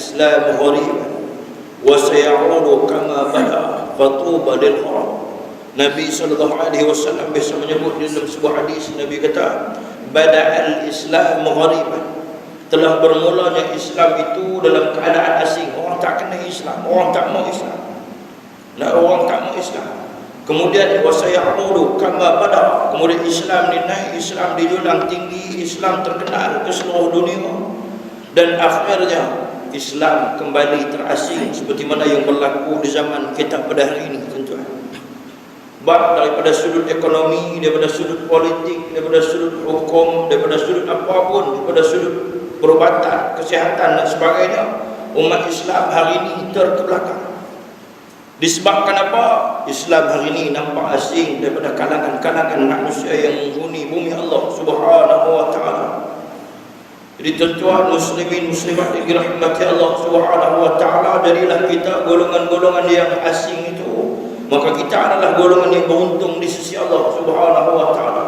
al-Islam ghariban wa sayaudu kama bada fatuba lil gharab. Nabi SAW biasa menyebut di dalam sebuah hadis, Nabi kata bada'al Islam ghariban, telah bermulanya Islam itu dalam keadaan asing. Orang tak kenal Islam, orang tak mau Islam. Orang tak mau Islam. Kemudian wasayaudu kama bada, kemudian Islam dinaik, Islam dijulang tinggi, Islam terkenal ke seluruh dunia, dan akhirnya Islam kembali terasing seperti mana yang berlaku di zaman kita pada hari ini, tuan-tuan. Baik daripada sudut ekonomi, daripada sudut politik, daripada sudut hukum, daripada sudut apapun, daripada sudut perubatan, kesihatan dan sebagainya, umat Islam hari ini terkebelakang. Disebabkan apa? Islam hari ini nampak asing daripada kalangan-kalangan manusia yang menghuni bumi Allah Subhanahu wa taala. Jadi tuan-tuan muslimin muslimat yang dirahmati Allah Subhanahu wa taala, jadilah kita golongan-golongan yang asing itu, maka kita adalah golongan yang beruntung di sisi Allah Subhanahu wa taala.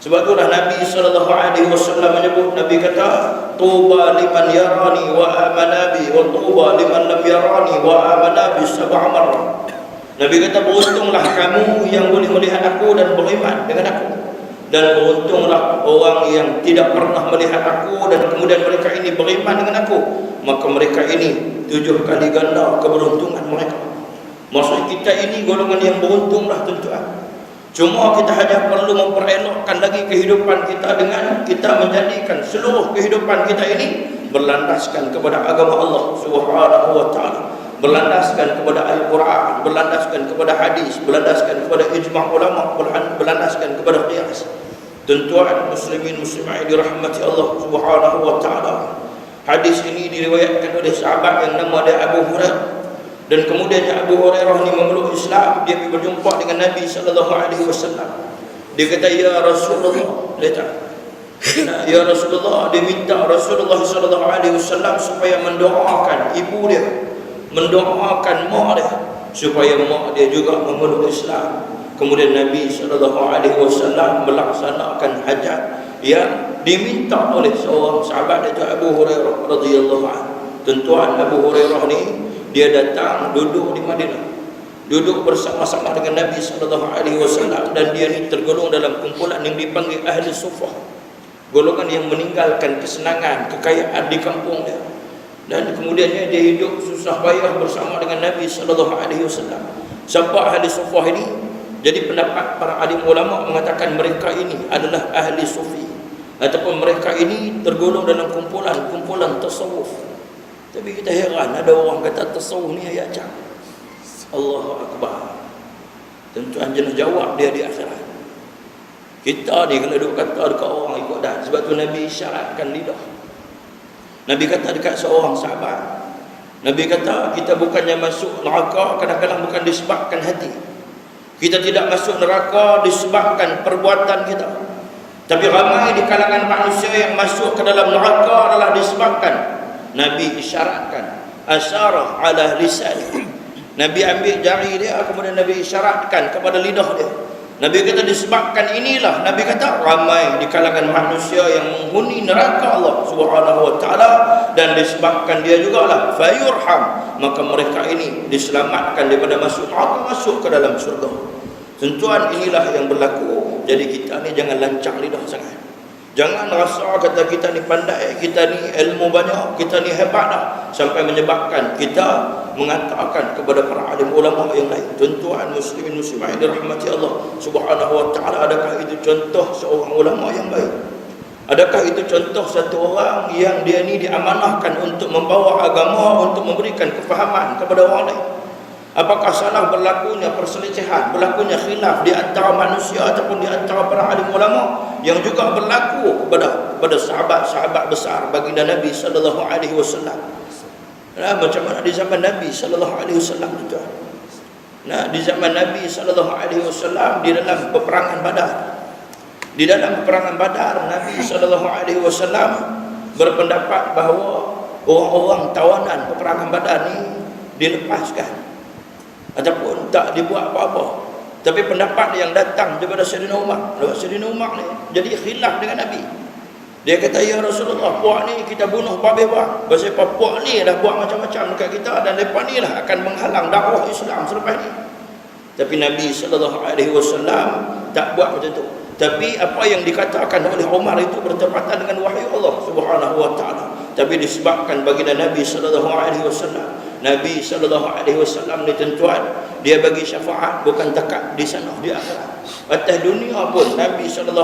Sebab itulah Nabi SAW menyebut, Nabi kata tuba liman yarani wa amana bi wa tuba liman lam yarani wa amana bi sab'a marrah. Nabi kata beruntunglah kamu yang boleh melihat aku dan beriman dengan aku, dan beruntunglah orang yang tidak pernah melihat aku dan kemudian mereka ini beriman dengan aku, maka mereka ini 7 kali ganda keberuntungan mereka. Maksud kita ini golongan yang beruntunglah, tuan-tuan. Cuma kita hanya perlu memperelokkan lagi kehidupan kita dengan kita menjadikan seluruh kehidupan kita ini berlandaskan kepada agama Allah Subhanahu wa taala, berlandaskan kepada Al-Quran, berlandaskan kepada hadis, berlandaskan kepada ijma' ulama, berlandaskan kepada qiyas. Tuan-tuan muslimin muslimat dirahmati Allah Subhanahu wa taala. Hadis ini diriwayatkan oleh sahabat yang nama dia Abu Hurairah. Dan kemudian Abu Hurairah ni memeluk Islam, dia pergi berjumpa dengan Nabi SAW. Dia kata, ya Rasulullah, ya Rasulullah, dia minta Rasulullah SAW supaya mendoakan ibu dia, mendoakan mak dia, supaya mak dia juga memeluk Islam. Kemudian Nabi SAW melaksanakan hajat yang diminta oleh seorang sahabat, iaitu Abu Hurairah radhiyallahu anhu. Tuan-tuan, Abu Hurairah ni dia datang duduk di Madinah, duduk bersama-sama dengan Nabi SAW, dan dia ni tergolong dalam kumpulan yang dipanggil Ahli Suffah, golongan yang meninggalkan kesenangan, kekayaan di kampung dia, dan kemudiannya dia hidup susah payah bersama dengan Nabi SAW. Siapa Ahli Suffah ini? Jadi pendapat para alim ulama mengatakan mereka ini adalah Ahli Sufi, ataupun mereka ini tergolong dalam kumpulan tasawuf. Tapi kita heran, ada orang kata tasawuf ni ayat cak. Allahu Akbar. Tentu jelas jawab dia di akhirat. Kita ni kalau duk kata dekat orang ikut dah. Sebab tu Nabi isyaratkan lidah. Nabi kata dekat seorang sahabat, Nabi kata kita bukannya masuk neraka kadang-kadang bukan disebabkan hati. Kita tidak masuk neraka disebabkan perbuatan kita. Tapi ramai di kalangan manusia yang masuk ke dalam neraka adalah disebabkan, Nabi isyaratkan, asyarah ala lisan. Nabi ambil jari dia, kemudian Nabi isyaratkan kepada lidah dia. Nabi kata disebabkan inilah, Nabi kata ramai di kalangan manusia yang menghuni neraka Allah Subhanahu wa taala, dan disebabkan dia jugalah fayurham, maka mereka ini diselamatkan daripada masuk neraka, masuk ke dalam surga. Tuan-tuan, inilah yang berlaku. Jadi kita ni jangan lancang lidah sangat. Jangan rasa kata kita ni pandai, kita ni ilmu banyak, kita ni hebat dah, sampai menyebabkan kita mengatakan kepada para alim ulama yang lain. Tuan-tuan muslimin muslimat dirahmati Allah Subhanahu wa taala, adakah itu contoh seorang ulama yang baik? Adakah itu contoh satu orang yang dia ni diamanahkan untuk membawa agama, untuk memberikan kefahaman kepada orang lain? Apakah salah berlakunya perselisihan, berlakunya khilaf di antara manusia ataupun di antara para alim ulama yang juga berlaku pada sahabat-sahabat besar baginda Nabi sallallahu alaihi wasallam? Nah, macam mana di zaman Nabi sallallahu alaihi wasallam itu? Nah, di zaman Nabi sallallahu alaihi wasallam di dalam peperangan Badar. Di dalam peperangan Badar, Nabi sallallahu alaihi wasallam berpendapat bahawa orang-orang tawanan peperangan Badar ni dilepaskan ataupun tak dibuat apa-apa. Tapi pendapat yang datang daripada Sayyidina Umar, Sayyidina Umar ni jadi khilaf dengan Nabi. Dia kata, ya Rasulullah, puak ni kita bunuh babi buak. Pasal puak ni dah buat macam-macam dekat kita, dan mereka ni lah akan menghalang dakwah Islam selepas ni. Tapi Nabi SAW tak buat macam tu. Tapi apa yang dikatakan oleh Umar itu bertepatan dengan wahyu Allah Subhanahu wa taala. Tapi disebabkan baginda Nabi SAW, Nabi SAW ni tuan, dia bagi syafaat bukan takat di sana di akhirat. Atas dunia pun Nabi SAW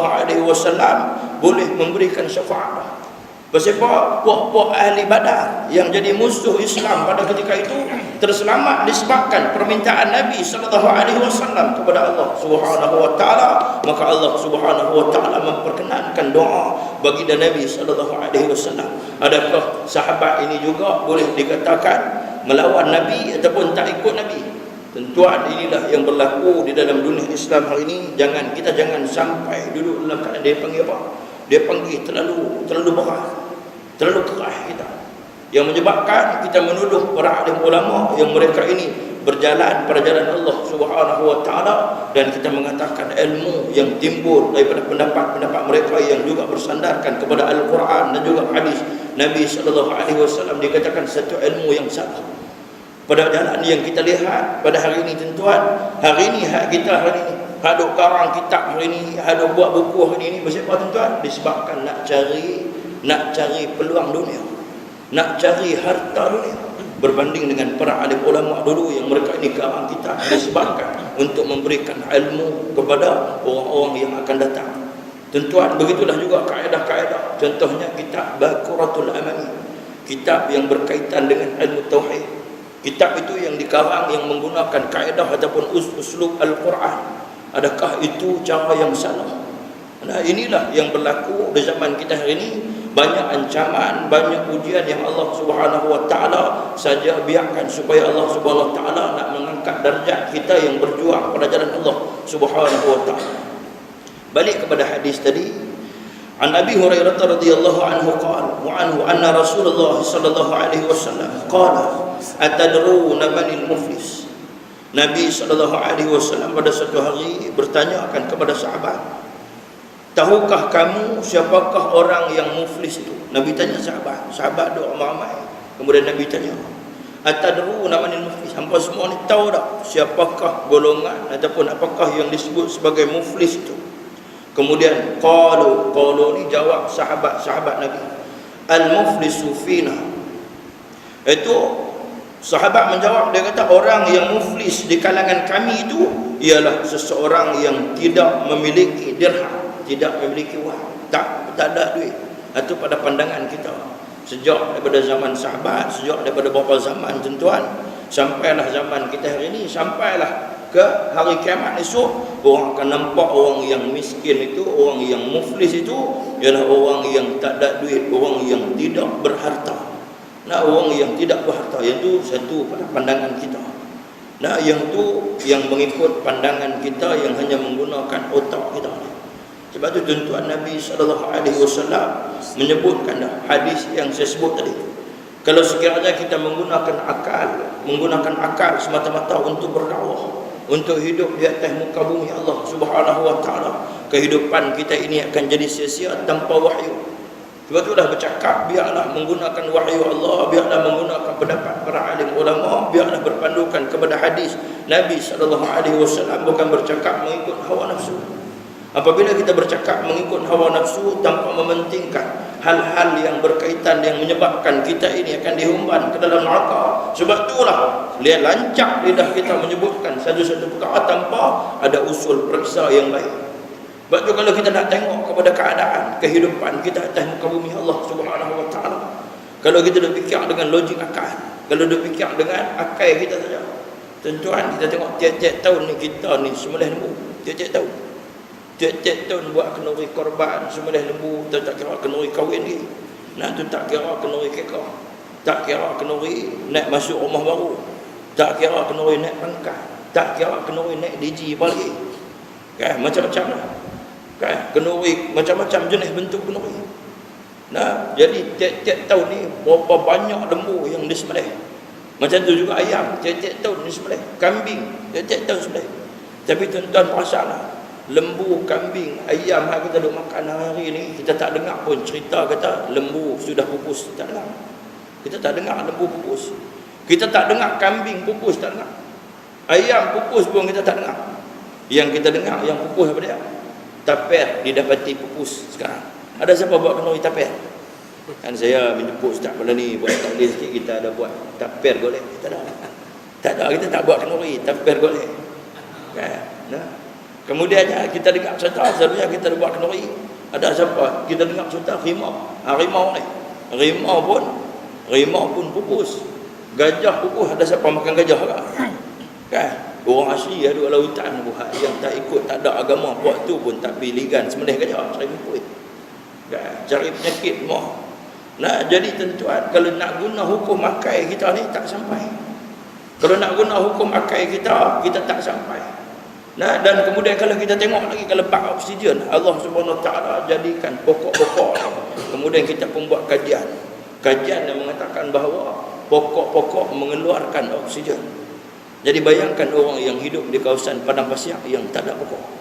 boleh memberikan syafaat. Pasal puak-puak ahli Badar yang jadi musuh Islam pada ketika itu terselamat disebabkan permintaan Nabi SAW kepada Allah Subhanahu wa taala. Maka Allah Subhanahu wa taala memperkenankan doa bagi Nabi SAW. Adakah sahabat ini juga boleh dikatakan melawan Nabi ataupun tak ikut Nabi? Tentuan inilah yang berlaku di dalam dunia Islam hari ini. Kita jangan sampai duduk dalam keadaan dia panggil apa? Dia panggil terlalu berat, terlalu keras kita, yang menyebabkan kita menuduh para alim ulama yang mereka ini berjalan pada jalan Allah Subhanahu wa taala, dan kita mengatakan ilmu yang timbul daripada pendapat-pendapat mereka yang juga bersandarkan kepada Al-Quran dan juga hadis Nabi SAW dikatakan satu ilmu yang salah. Pada jalan yang kita lihat pada hari ini tuan, hari ini hak kita hari ini, haduk karang kitab hari ini, haduk buat buku hari ini, sebab apa tuan? Disebabkan nak cari peluang dunia, nak cari harta dunia, berbanding dengan para alim ulama dulu yang mereka ini karang kitab disebabkan untuk memberikan ilmu kepada orang-orang yang akan datang. Tuan, begitulah juga kaedah-kaedah. Contohnya kitab Baqaratul Amani, kitab yang berkaitan dengan ilmu tauhid. Kitab itu yang dikarang yang menggunakan kaedah ataupun uslub Al-Quran. Adakah itu cara yang salah? Nah, inilah yang berlaku di zaman kita hari ini. Banyak ancaman, banyak ujian yang Allah Subhanahu wa taala saja biarkan supaya Allah Subhanahu wa taala nak mengangkat darjat kita yang berjuang pada jalan Allah Subhanahu wa taala. Balik kepada hadis tadi, an Abi Hurairah radhiyallahu anhu qala wa anhu anna Rasulullah sallallahu alaihi wasallam qala atadruna manil muflis. Nabi SAW pada satu hari bertanya akan kepada sahabat, tahukah kamu siapakah orang yang muflis itu? Nabi tanya sahabat doa ramai. Kemudian Nabi tanya, atadruna manil muflis? Hampa semua ni tahu tak siapakah golongan ataupun apakah yang disebut sebagai muflis itu? Kemudian qalu ni jawab sahabat Nabi, al-muflisu fina. Itu sahabat menjawab, dia kata orang yang muflis di kalangan kami itu ialah seseorang yang tidak memiliki dirham, tidak memiliki wang, tak ada duit. Itu pada pandangan kita sejak daripada zaman sahabat, sejak daripada beberapa zaman tuan, sampailah zaman kita hari ini, sampailah ke hari kiamat esok, orang akan nampak orang yang miskin itu, orang yang muflis itu ialah orang yang tak ada duit, orang yang tidak berharta. Nah, orang yang tidak berharta, itu satu pada pandangan kita. Nah, yang tu yang mengikut pandangan kita yang hanya menggunakan otak kita. Sebab tu tuan Nabi SAW menyebutkan hadis yang saya sebut tadi. Kalau sekiranya kita menggunakan akal semata-mata untuk berdakwah, untuk hidup di atas muka bumi Allah Subhanahu wa taala, kehidupan kita ini akan jadi sia-sia tanpa wahyu. Sebab itulah bercakap, biarlah menggunakan wahyu Allah, biarlah menggunakan pendapat para alim ulama, biarlah berpandukan kepada hadis Nabi SAW, bukan bercakap mengikut hawa nafsu. Apabila kita bercakap mengikut hawa nafsu tanpa mementingkan hal-hal yang berkaitan yang menyebabkan kita ini akan dihumban ke dalam neraka, sebab itulah lihat lancak lidah kita menyebutkan satu-satu perkara tanpa ada usul periksa yang baik. Sebab tu kalau kita nak tengok kepada keadaan kehidupan kita atas muka bumi Allah Subhanahu wa taala, kalau kita dah fikir dengan logik akal, kalau dah fikir dengan akal kita saja, tuan-tuan, kita tengok tiap-tiap tahun ni kita ni sembelih lembu, tiap-tiap tahun buat kenduri korban, sembelih lembu, tak kira kenduri kahwin ni. Nah, tu tak kira kenduri kekah, tak kira kenduri nak masuk rumah baru, tak kira kenduri nak pangkat, tak kira kenduri nak DJ balik. Kan macam-macam lah. Kan kenduri macam-macam jenis bentuk kenduri. Nah, jadi tiap-tiap tahun ni berapa banyak lembu yang disembelih. Macam tu juga ayam, tiap-tiap tahun disembelih. Kambing tiap-tiap tahun sembelih. Tapi tuan-tuan perasanlah, lembu, kambing, ayam yang kita duk makan hari ni, kita tak dengar pun cerita kata lembu sudah pupus. Tak dengar. Kita tak dengar lembu pupus. Kita tak dengar kambing pupus, tak dengar. Ayam pupus pun kita tak dengar. Yang kita dengar yang pupus apa dia? Tapir didapati pupus sekarang. Ada siapa buat kenduri tapir? Kan saya menjemput Ustaz malam ni buat taklim sikit, kita ada buat tapir golek. Tak ada. Tak ada, kita tak buat kenduri, tapir golek. Kan? Nah. Kemudiannya kita dengar cerita, selalunya kita buat kenduri. Ada siapa? Kita dengar cerita rimau. Rimau ni. Rimau pun pupus. Gajah pupus, ada siapa makan gajah tak? Kan? Orang asli ada dalam hutan buat yang tak ikut, tak ada agama, buat tu pun tak pilihan sembelih gajah, cari pupus. Kan? Cari penyakit semua. Nah, jadi tentuan kalau nak guna hukum akai kita ni tak sampai. Kalau nak guna hukum akai kita tak sampai. Nah, dan kemudian kalau kita tengok lagi kalau bab oksigen, Allah Subhanahu Wa Taala jadikan pokok-pokok. Kemudian kita pun buat kajian yang mengatakan bahawa pokok-pokok mengeluarkan oksigen. Jadi bayangkan orang yang hidup di kawasan padang pasir yang tak ada pokok.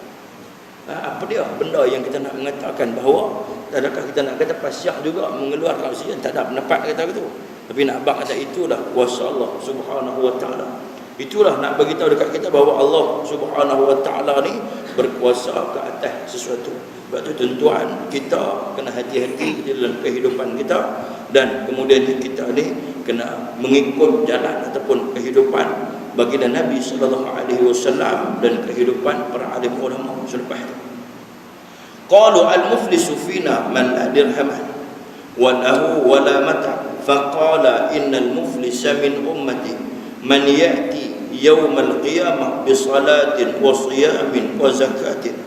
Apa dia benda yang kita nak mengatakan bahawa adakah kita nak kata pasir juga mengeluarkan oksigen? Tak ada pendapat kata begitu. Tapi nak abang kata itulah kuasa Allah Subhanahu Wa Taala. Itulah nak bagi tahu dekat kita bahawa Allah Subhanahu Wa Taala ni berkuasa ke atas sesuatu. Sebab tu tuan-tuan, kita kena hati-hati dalam kehidupan kita, dan kemudian kita ni kena mengikut jalan ataupun kehidupan baginda Nabi sallallahu alaihi wasallam dan kehidupan para alim ulama selepas itu. Qalu al-muflisu fina man la dirhaman wa lahu wa la mata. Faqala innal muflisa min ummati man ya'ti yawmal qiyamah bi salatin wa siyamin wa zakatin.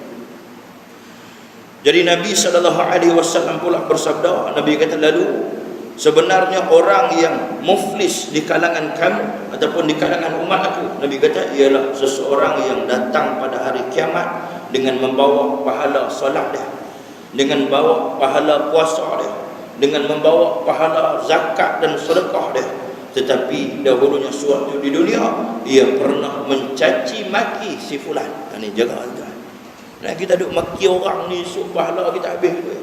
Jadi Nabi SAW pula bersabda, Nabi kata lalu, sebenarnya orang yang muflis di kalangan kamu ataupun di kalangan umat aku, Nabi kata ialah seseorang yang datang pada hari kiamat dengan membawa pahala solat dia, dengan membawa pahala puasa dia, dengan membawa pahala zakat dan sedekah dia. Tetapi dahulunya suatu di dunia ia pernah mencaci maki si fulan. Ini jaga tuan. Nah, kita duk maki orang ni, esok pahala kita habis gitu ya.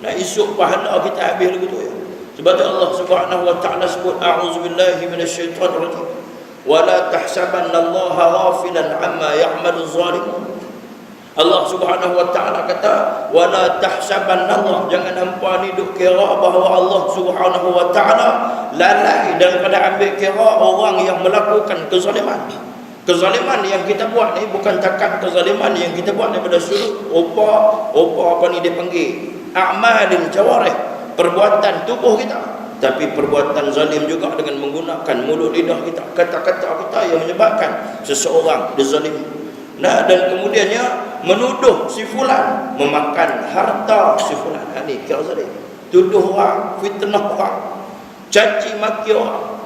Nah, esok pahala kita habis gitu ya. Sebab tu Allah Subhanahu Wa Taala sebut a'udzubillahi minasyaitonir rajim. Wa la tahsabannallaha ghafilan amma ya'malu zalimun. Allah Subhanahu Wa Taala kata wa la tahsabannallah, jangan hampa ni duk kira bahawa Allah Subhanahu Wa Taala lalai daripada ambil kira orang yang melakukan kezaliman. Kezaliman yang kita buat ni bukan takat kezaliman yang kita buat daripada sudut rupa apa ni dia panggil a'malil jawarih, perbuatan tubuh kita, tapi perbuatan zalim juga dengan menggunakan mulut lidah kita, kata-kata kita yang menyebabkan seseorang dizalimi. Nah, dan kemudiannya menuduh si fulan memakan harta si fulan. Ini kira zalim. Tuduh orang, fitnah orang, caci maki orang,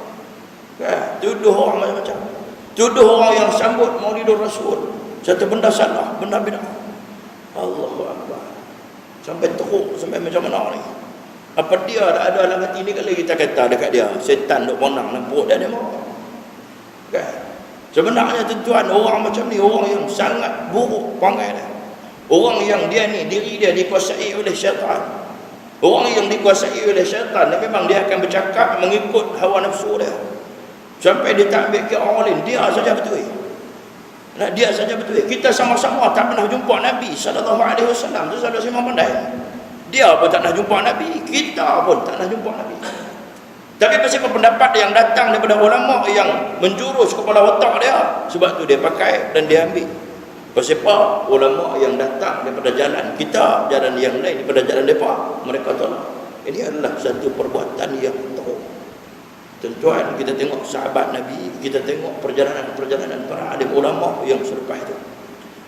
tuduh orang macam-macam. Tuduh orang yang sambut Maulidur Rasul satu benda salah, benda bidah. Allahu Akbar. Sampai teruk, sampai macam mana ni? Apa dia ada dalam hati ni? Kalau kita kata dekat dia, setan duk monang dalam perut dia mau. Kan? Sebenarnya tuan, orang macam ni orang yang sangat buruk perangai dia. Orang yang dia ni diri dia dikuasai oleh syaitan. Orang yang dikuasai oleh syaitan, memang dia akan bercakap mengikut hawa nafsu dia. Sampai dia tak ambil kira orang lain, dia saja betul. Nah, dia saja betul. Kita sama-sama tak pernah jumpa Nabi SAW. Tu saudara semua pandai. Dia pun tak nak jumpa Nabi, kita pun tak nak jumpa Nabi. Tapi pasal pendapat yang datang daripada ulama yang menjurus kepala otak dia, sebab tu dia pakai dan dia ambil. Pasal apa? Ulama yang datang daripada jalan kita, jalan yang lain daripada jalan mereka, mereka tolak. Ini adalah satu perbuatan yang teruk. Tuan-tuan, kita tengok sahabat Nabi, kita tengok perjalanan-perjalanan para alim ulama yang selepas itu.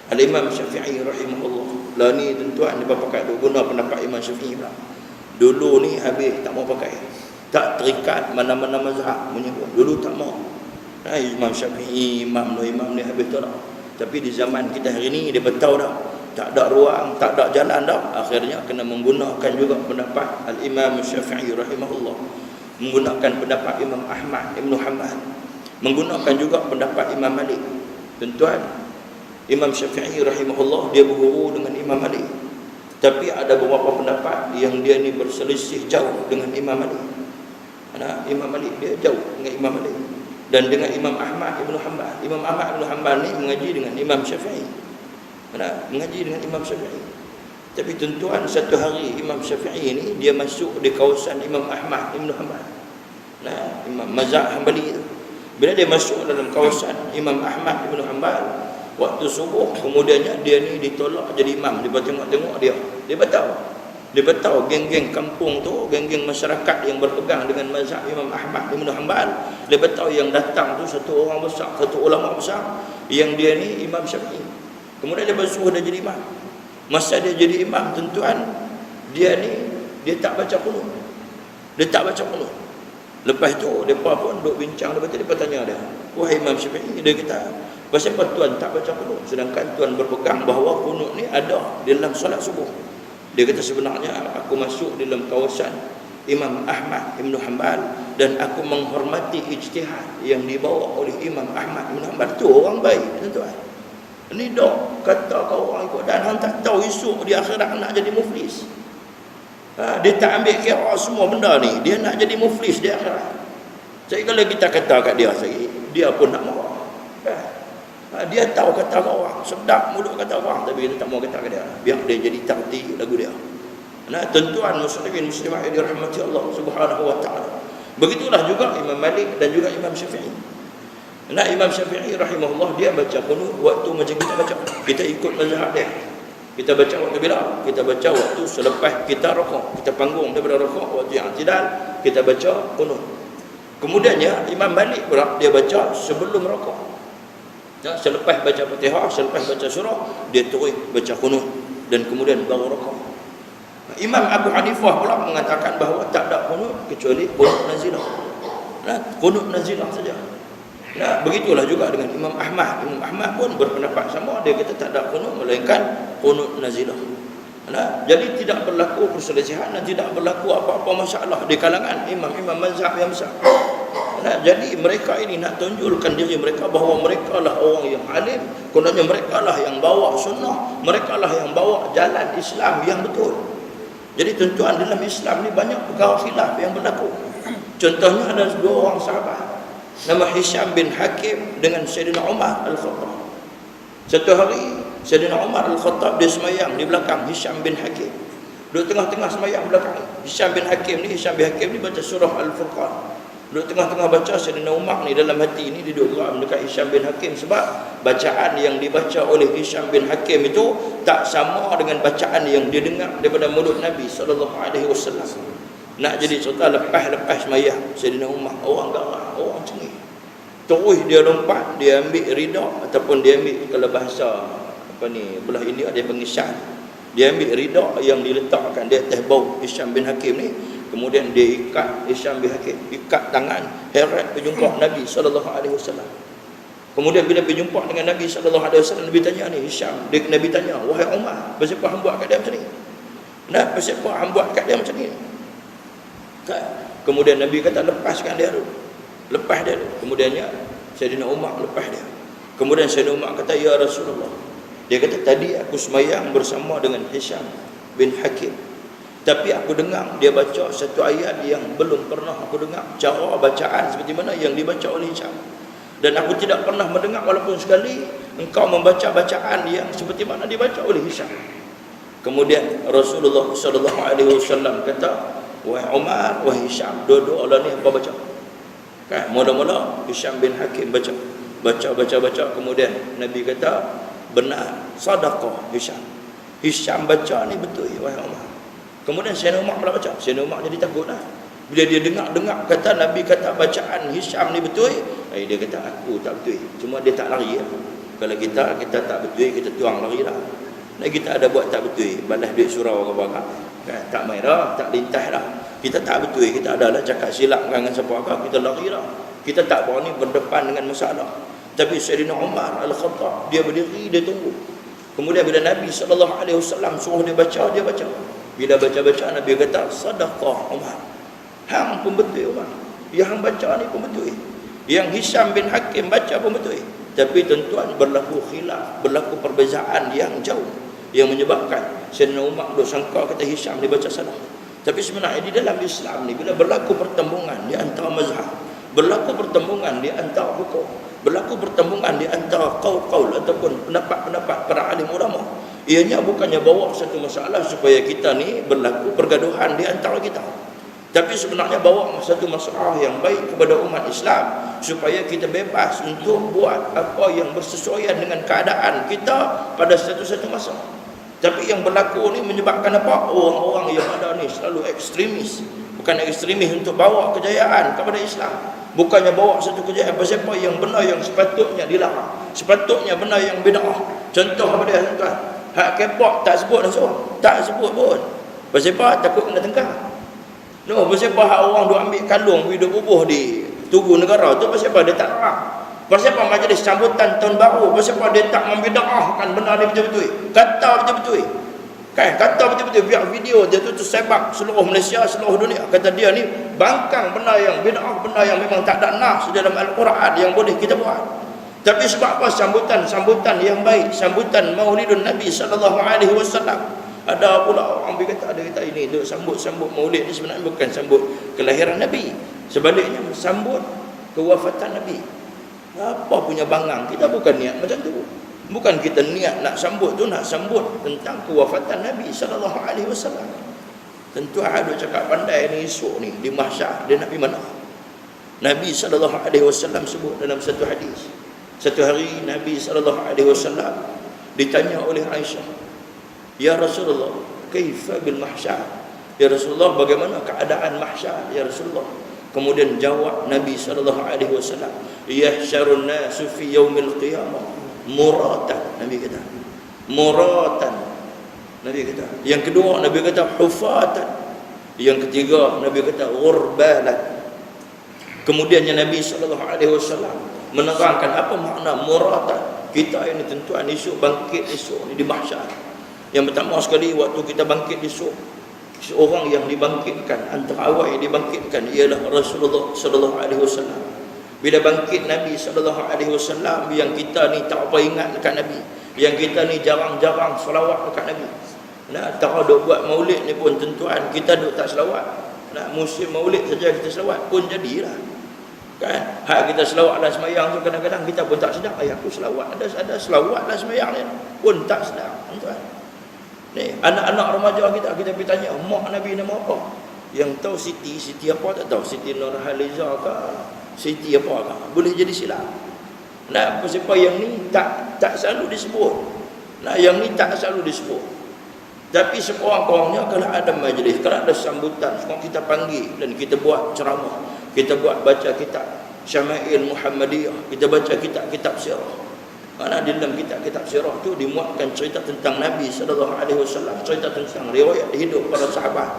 Al-Imam Syafi'i rahimahullah. Lah ni tuan-tuan, dia pakai tu guna pendapat Imam Syafi'i pula. Dulu ni habis tak mau pakai. Tak terikat mana-mana mazhab menyebut. Dulu tak mau. Nah, Imam Syafi'i, imam ni habis tu dah. Tapi di zaman kita hari ni dia tahu dah. Tak ada ruang, tak ada jalan dah. Akhirnya kena menggunakan juga pendapat Al-Imam Syafi'i rahimahullah. Menggunakan pendapat Imam Ahmad Ibn Hanbal, menggunakan juga pendapat Imam Malik. Tuan-tuan, Imam Syafi'i rahimahullah dia berguru dengan Imam Malik. Tapi ada beberapa pendapat yang dia ni berselisih jauh dengan Imam Malik. Imam Malik dia jauh dengan Imam Malik. Dan dengan Imam Ahmad Ibn Hanbal. Imam Ahmad Ibn Hanbal ni mengaji dengan Imam Syafi'i. Mengaji dengan Imam Syafi'i. Tapi tuan-tuan, satu hari Imam Syafi'i ni dia masuk di kawasan Imam Ahmad Ibn Hanbal. Imam mazhab Hanbali tu. Bila dia masuk dalam kawasan Imam Ahmad Ibn Hanbal, waktu subuh, kemudiannya dia ni ditolak jadi imam. Dia tengok-tengok dia. Dia beritahu geng-geng kampung tu, geng-geng masyarakat yang berpegang dengan mazhab Imam Ahmad Ibn Hanbal, dia beritahu yang datang tu satu orang besar, satu ulama besar, yang dia ni Imam Syafi'i. Kemudian dia bersuruh dia jadi imam. Masa dia jadi imam, tuan-tuan, dia tak baca qunut. Dia tak baca qunut. Lepas tu depa pun duk bincang, depa tanya dia, "Wahai Imam Syafi'i," dia kata, "Pasal apa tuan tak baca qunut sedangkan tuan berpegang bahawa qunut ni ada di dalam solat subuh?" Dia kata, "Sebenarnya aku masuk dalam kawasan Imam Ahmad Ibn Hanbal dan aku menghormati ijtihad yang dibawa oleh Imam Ahmad Ibn Hanbal. Tu orang baik, tuan-tuan. Ini dok kata kau orang ikut dan hang tak tahu esok di akhirat nak jadi muflis." Dia tak ambil kira semua benda ni. Dia nak jadi muflis di akhirat. Jadi kalau kita kata kat dia sehari, dia pun nak marah. Dia tahu kata orang, sedap mulut kata orang, tapi kita tak mau kata kat dia. Biar dia jadi tarti lagu dia. Tuan-tuan muslimin muslimat yang dirahmati Allah Subhanahu wa taala. Begitulah juga Imam Malik dan juga Imam Syafi'i. Imam Syafi'i rahimahullah dia baca qunut waktu macam kita baca. Kita ikut mazhab dia. Kita baca waktu bila? Kita baca waktu selepas kita rukuk. Kita panggung daripada rukuk, waktu yang i'tidal kita baca qunut. Kemudiannya Imam Malik pula dia baca sebelum rukuk. Selepas baca Fatihah, selepas baca surah, dia terus baca qunut dan kemudian baru rukuk. Imam Abu Hanifah pula mengatakan bahawa tak ada qunut kecuali qunut nazilah. Qunut nazilah saja. Begitulah juga dengan Imam Ahmad. Imam Ahmad pun berpendapat sama. Dia kata tak ada qunut melainkan qunut nazilah. Jadi tidak berlaku perselisihan dan tidak berlaku apa-apa masalah di kalangan imam-imam mazhab yang besar. Jadi mereka ini nak tunjukkan diri mereka bahawa mereka lah orang yang alim. Kononnya mereka lah yang bawa sunnah. Mereka lah yang bawa jalan Islam yang betul. Jadi tuan-tuan, dalam Islam ni banyak perkara khilaf yang berlaku. Contohnya ada dua orang sahabat, nama Hisham bin Hakim dengan Sayyidina Umar Al-Khattab. Satu hari Sayyidina Umar Al-Khattab dia semayang di belakang Hisham bin Hakim. Duduk tengah-tengah semayang belakang Hisham bin Hakim ni baca surah Al-Furqan. Duduk tengah-tengah baca, Sayyidina Umar ni dalam hati ni dia duduk geram dekat Hisham bin Hakim sebab bacaan yang dibaca oleh Hisham bin Hakim itu tak sama dengan bacaan yang dia dengar daripada mulut Nabi SAW. Nak jadi serta lepas semayang Sayyidina Umar, orang garang, orang cengih. Terus dia lompat, dia ambil rida ataupun dia ambil, kalau bahasa belah India dia pengisah. Dia ambil rida yang diletakkan di atas bau Hisham bin Hakim ni. Kemudian dia ikat Hisham bin Hakim, ikat tangan, heret berjumpa Nabi SAW. Kemudian bila berjumpa dengan Nabi SAW, Nabi tanya ni Hisham, Nabi tanya, "Wahai Umar, pasal apa hang buat kat dia macam ni? Pasal apa hang buat kat dia macam ni?" Kemudian Nabi kata, "Lepaskan dia dulu. Lepas dia dulu." Kemudiannya Sayyidina Umar lepas dia. Kemudian Sayyidina Umar kata, "Ya Rasulullah." Dia kata, "Tadi aku semayang bersama dengan Hisham bin Hakim. Tapi aku dengar dia baca satu ayat yang belum pernah aku dengar cara bacaan seperti mana yang dibaca oleh Hisham. Dan aku tidak pernah mendengar walaupun sekali engkau membaca bacaan yang seperti mana dibaca oleh Hisham." Kemudian Rasulullah SAW kata, "Wahai Umar, wahai Hisham, dua-dua Allah ni apa baca?" Mula-mula Hisham bin Hakim baca. Kemudian Nabi kata, "Benar, sadaqah Hisham. Hisham baca ni betul, wahai Umar." Kemudian Sayyidina Umar pula baca. Sayyidina Umar jadi takutlah. Bila dia dengar kata Nabi kata bacaan Hisham ni betul, dia kata aku tak betul. Cuma dia tak lari lah. Kalau kita tak betul, kita tuang lari lah. Dan kita ada buat tak betul, balas duit surau ke apa tak main dah, tak lintas dah. Kita tak betul, kita adalah cakap silap dengan siapa ke, kita lari lah. Kita tak berani berdepan dengan masalah. Tapi Sayyidina Umar Al-Khattab dia berdiri, dia tunggu. Kemudian bila Nabi SAW suruh dia baca, dia baca. Bila baca-baca Nabi kata, "Sadaqah Umar. Hang pun betul Umar. Yang hang baca ni pun betul. Yang Hisham bin Hakim baca pun betul." Tapi tuan-tuan, berlaku khilaf, berlaku perbezaan yang jauh, yang menyebabkan Sayyidina Umar duk sangka kata Hisham dia baca salah. Tapi sebenarnya di dalam Islam ni, bila berlaku pertembungan di antara mazhab, berlaku pertembungan di antara hukum, berlaku pertembungan di antara qaul-qaul ataupun pendapat-pendapat para alim ulama, ianya bukannya bawa satu masalah supaya kita ni berlaku pergaduhan di antara kita, tapi sebenarnya bawa satu masalah yang baik kepada umat Islam supaya kita bebas untuk buat apa yang bersesuaian dengan keadaan kita pada satu-satu masa. Tapi yang berlaku ni menyebabkan apa? Orang-orang yang ada ni selalu ekstremis. Bukan ekstremis untuk bawa kejayaan kepada Islam, bukannya bawa satu kejayaan apa yang benar yang sepatutnya dilarang, sepatutnya benar yang bid'ah. Contoh apa dia tuan? Hak K-pop tak sebut langsung, tak sebut pun. Pasal apa? Takut kena tengkar. No, pasal apa hak orang duk ambil kalung hidup bubuh di Tugu Negara tu, pasal apa dia tak larang? Pasal apa majlis sambutan tahun baru, pasal apa dia tak membid'ahkan benda ni betul-betul? Kata betul-betul. Kan, kata betul-betul, biar video dia tu tersebar seluruh Malaysia, seluruh dunia. Kata dia ni bangkang benda yang bid'ah, benda yang memang tak ada nas dalam Al-Quran yang boleh kita buat. Tapi sebab apa? Sambutan yang baik, sambutan Maulidun Nabi SAW. Ada pula orang berkata, ada kata ini tu sambut Maulid ni sebenarnya bukan sambut kelahiran Nabi, sebaliknya sambut kewafatan Nabi. Apa punya bangang? Kita bukan niat macam tu. Bukan kita niat nak sambut tu, nak sambut tentang kewafatan Nabi SAW. Tentu ada cakap pandai ni esok ni di mahsyar dia nak pergi mana? Nabi SAW sebut dalam satu hadis. Satu hari Nabi SAW ditanya oleh Aisyah, "Ya Rasulullah, kaifa bil mahsyar?" Ya Rasulullah, bagaimana keadaan mahsyar ya Rasulullah? Kemudian jawab Nabi SAW, "Yahsyarun nasu fi yaumil qiyamah muratan." Nabi kata muratan. Nabi kata. Yang kedua Nabi kata hufatan. Yang ketiga Nabi kata ghurbalan. Kemudiannya Nabi SAW menerangkan apa makna muratan. Kita ini tentuan esok bangkit esok ni di mahsyar. Yang pertama sekali, waktu kita bangkit esok, seorang yang dibangkitkan, antara awal yang dibangkitkan ialah Rasulullah SAW. Bila bangkit Nabi SAW, yang kita ni tak apa ingat dekat Nabi, yang kita ni jarang-jarang selawat dekat Nabi. Nah, tak ada buat maulid ni pun tentuan kita duk tak selawat. Nak musim maulid saja kita selawat pun jadilah. Kan? Hak kita selawat dalam semayang tu kadang-kadang kita pun tak sedar. Aku selawat, ada selawat dalam semayang ni pun tak sedar, tuan. Ni anak-anak remaja kita pergi tanya, mak Nabi nama apa? Yang tahu Siti apa tak tahu? Siti Nurhaliza ke? Siti apa ke? Boleh jadi silap. Nah, apa yang ni tak selalu disebut. Nah, yang ni tak selalu disebut. Tapi sekurang-kurangnya kalau ada majlis, kalau ada sambutan, sekarang kita panggil dan kita buat ceramah, kita buat baca kitab Syama'il Muhammadiyah, kita baca kitab sirah. Karena di dalam kitab sirah tu dimuatkan cerita tentang Nabi SAW, cerita tentang riwayat hidup para sahabat,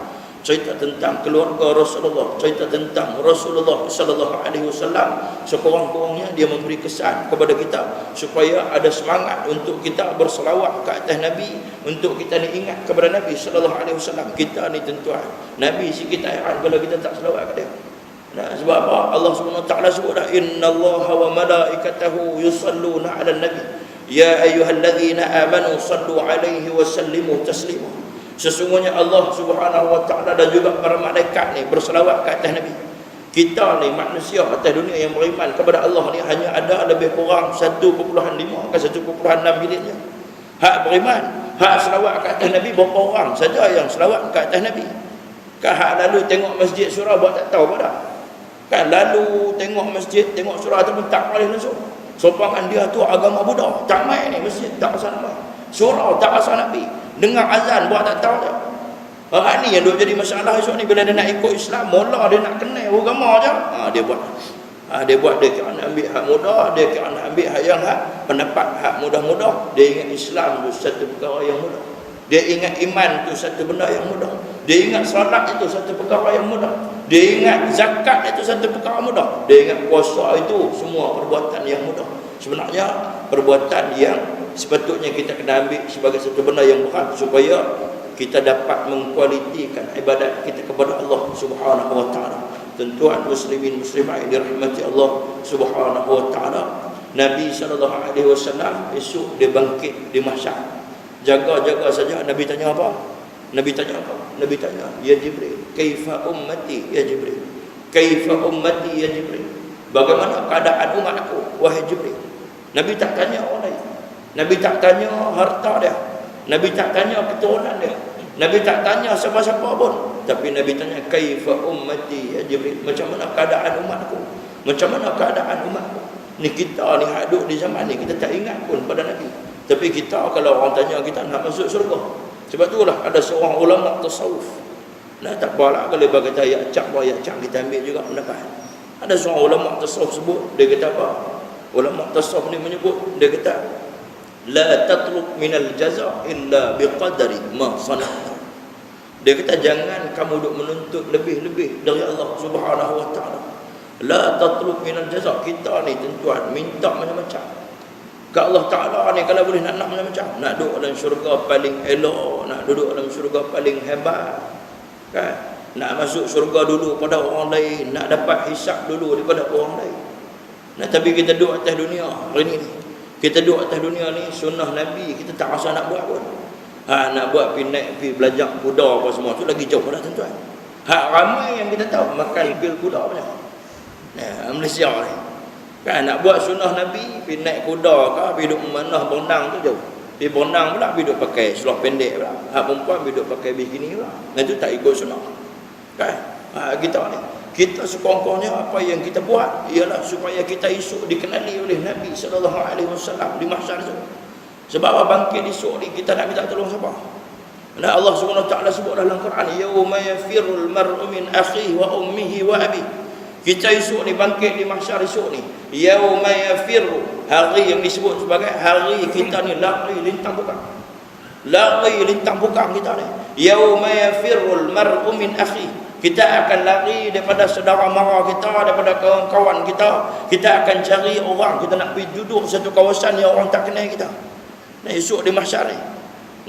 cerita tentang keluarga Rasulullah, cerita tentang Rasulullah SAW. Sekurang-kurangnya dia memberi kesan kepada kita supaya ada semangat untuk kita berselawat ke atas Nabi, untuk kita ni ingat kepada Nabi SAW. Kita ni tentuan Nabi si kita heran kalau kita tak selawat ke dia. Nah, sebab apa? Allah SWT sebut dah, innallaha wa malaikatahu yusalluna 'alan nabi ya ayyuhalladzina amanu sallu 'alaihi wa sallimu taslima. Sesungguhnya Allah Subhanahu wa taala dan juga para malaikat ni berselawat ke atas Nabi. Kita ni manusia atas dunia yang beriman kepada Allah ni hanya ada lebih kurang 1.5 ke 1.6 bilion. Hak beriman, hak selawat ke atas Nabi berapa orang saja yang selawat ke atas Nabi? Kan hak lalu tengok masjid surau buat tak tahu pada. Kan lalu tengok masjid, tengok surau ataupun tak boleh langsung. Sopangan dia tu agama Buddha, tak main ni masjid, tak asal main. Surau tak asal Nabi. Dengar azan buat tak tahu dia. Orang ni yang duk jadi masalah esok ni, bila dia nak ikut Islam, mula dia nak kenal agama je. Dia buat dia kira nak ambil hak mudah, dia kira nak ambil hak yang pendapat hak mudah-mudah. Dia ingat Islam tu satu perkara yang mudah. Dia ingat iman tu satu benda yang mudah. Dia ingat salat itu satu perkara yang mudah. Dia ingat zakat itu satu perkara mudah. Dia ingat puasa itu semua perbuatan yang mudah. Sebenarnya perbuatan yang sepatutnya kita kena ambil sebagai satu benda yang berat supaya kita dapat mengkualitikan ibadat kita kepada Allah Subhanahu wa taala. Tentuan muslimin muslimat yang dirahmati Allah Subhanahu wa taala, Nabi SAW esok dia bangkit di mahsyar. Jaga-jaga saja. Nabi tanya apa? Nabi tanya apa? Nabi tanya, ya Jibril, kaifa ummati ya Jibril? Kaifa ummati ya Jibril? Bagaimana keadaan umat aku, wahai Jibril? Nabi tak tanya orang lain. Nabi tak tanya harta dia. Nabi tak tanya keturunan dia. Nabi tak tanya siapa-siapa pun. Tapi Nabi tanya, kaifa ummati ya Jibril? Macam mana keadaan umatku? Macam mana keadaan umatku? Ni kita ni hidup di zaman ni, kita tak ingat pun pada Nabi. Tapi kita, kalau orang tanya kita nak masuk syurga. Sebab itulah ada seorang ulama tasawuf. Nah, tak apalah kalau bagi kata ayat cak kita ambil juga pendapat. Ada seorang ulama tasawuf sebut, dia kata apa? Ulama tasawuf ni menyebut, dia kata la tatlub minal jaza illa biqadari ma sana'ta. Dia kata jangan kamu duk menuntut lebih-lebih dari Allah Subhanahu wa taala. La tatlub minal jaza. Kita ni tuan minta macam-macam. Ke Allah Ta'ala ni kalau boleh nak macam-macam. Nak duduk dalam syurga paling elok, nak duduk dalam syurga paling hebat, kan? Nak masuk syurga dulu pada orang lain, nak dapat hisap dulu daripada orang lain. Nah, tapi kita duduk atas dunia hari ni. Kita duduk atas dunia ni, sunnah Nabi kita tak rasa nak buat pun. Nak buat pergi naik, pergi belajar kuda apa semua tu lagi jauh dah tuan-tuan. Ramai yang kita tahu makan pil kuda apa ni. Nah, Malaysia ni. Kan nak buat sunnah Nabi, pergi naik kuda ke, pergi duduk mana berenang tu jauh. Pergi berenang pula, pergi duduk pakai seluar pendek pula. Perempuan pergi duduk pakai bikini pula. Nah, itu tak ikut sunnah. Kan? Kita ni, kita sekurang-kurangnya apa yang kita buat ialah supaya kita esok dikenali oleh Nabi SAW di mahsyar tu. Sebab bangkit esok ni kita nak minta tolong siapa? Nah, Allah SWT sebut dalam Quran, yauma yafirul mar'u min akhihi wa ummihi wa abihi. Kita esok ni bangkit di mahsyar esok ni, yauma yafirru, hari yang disebut sebagai hari kita ni lari lintang bukang. Lari lintang bukang kita ni. Yauma yafirrul mar'u min akhi. Kita akan lari daripada saudara mara kita, daripada kawan-kawan kita. Kita akan cari orang, kita nak pergi duduk satu kawasan yang orang tak kenal kita. Nah, esok di mahsyar ni.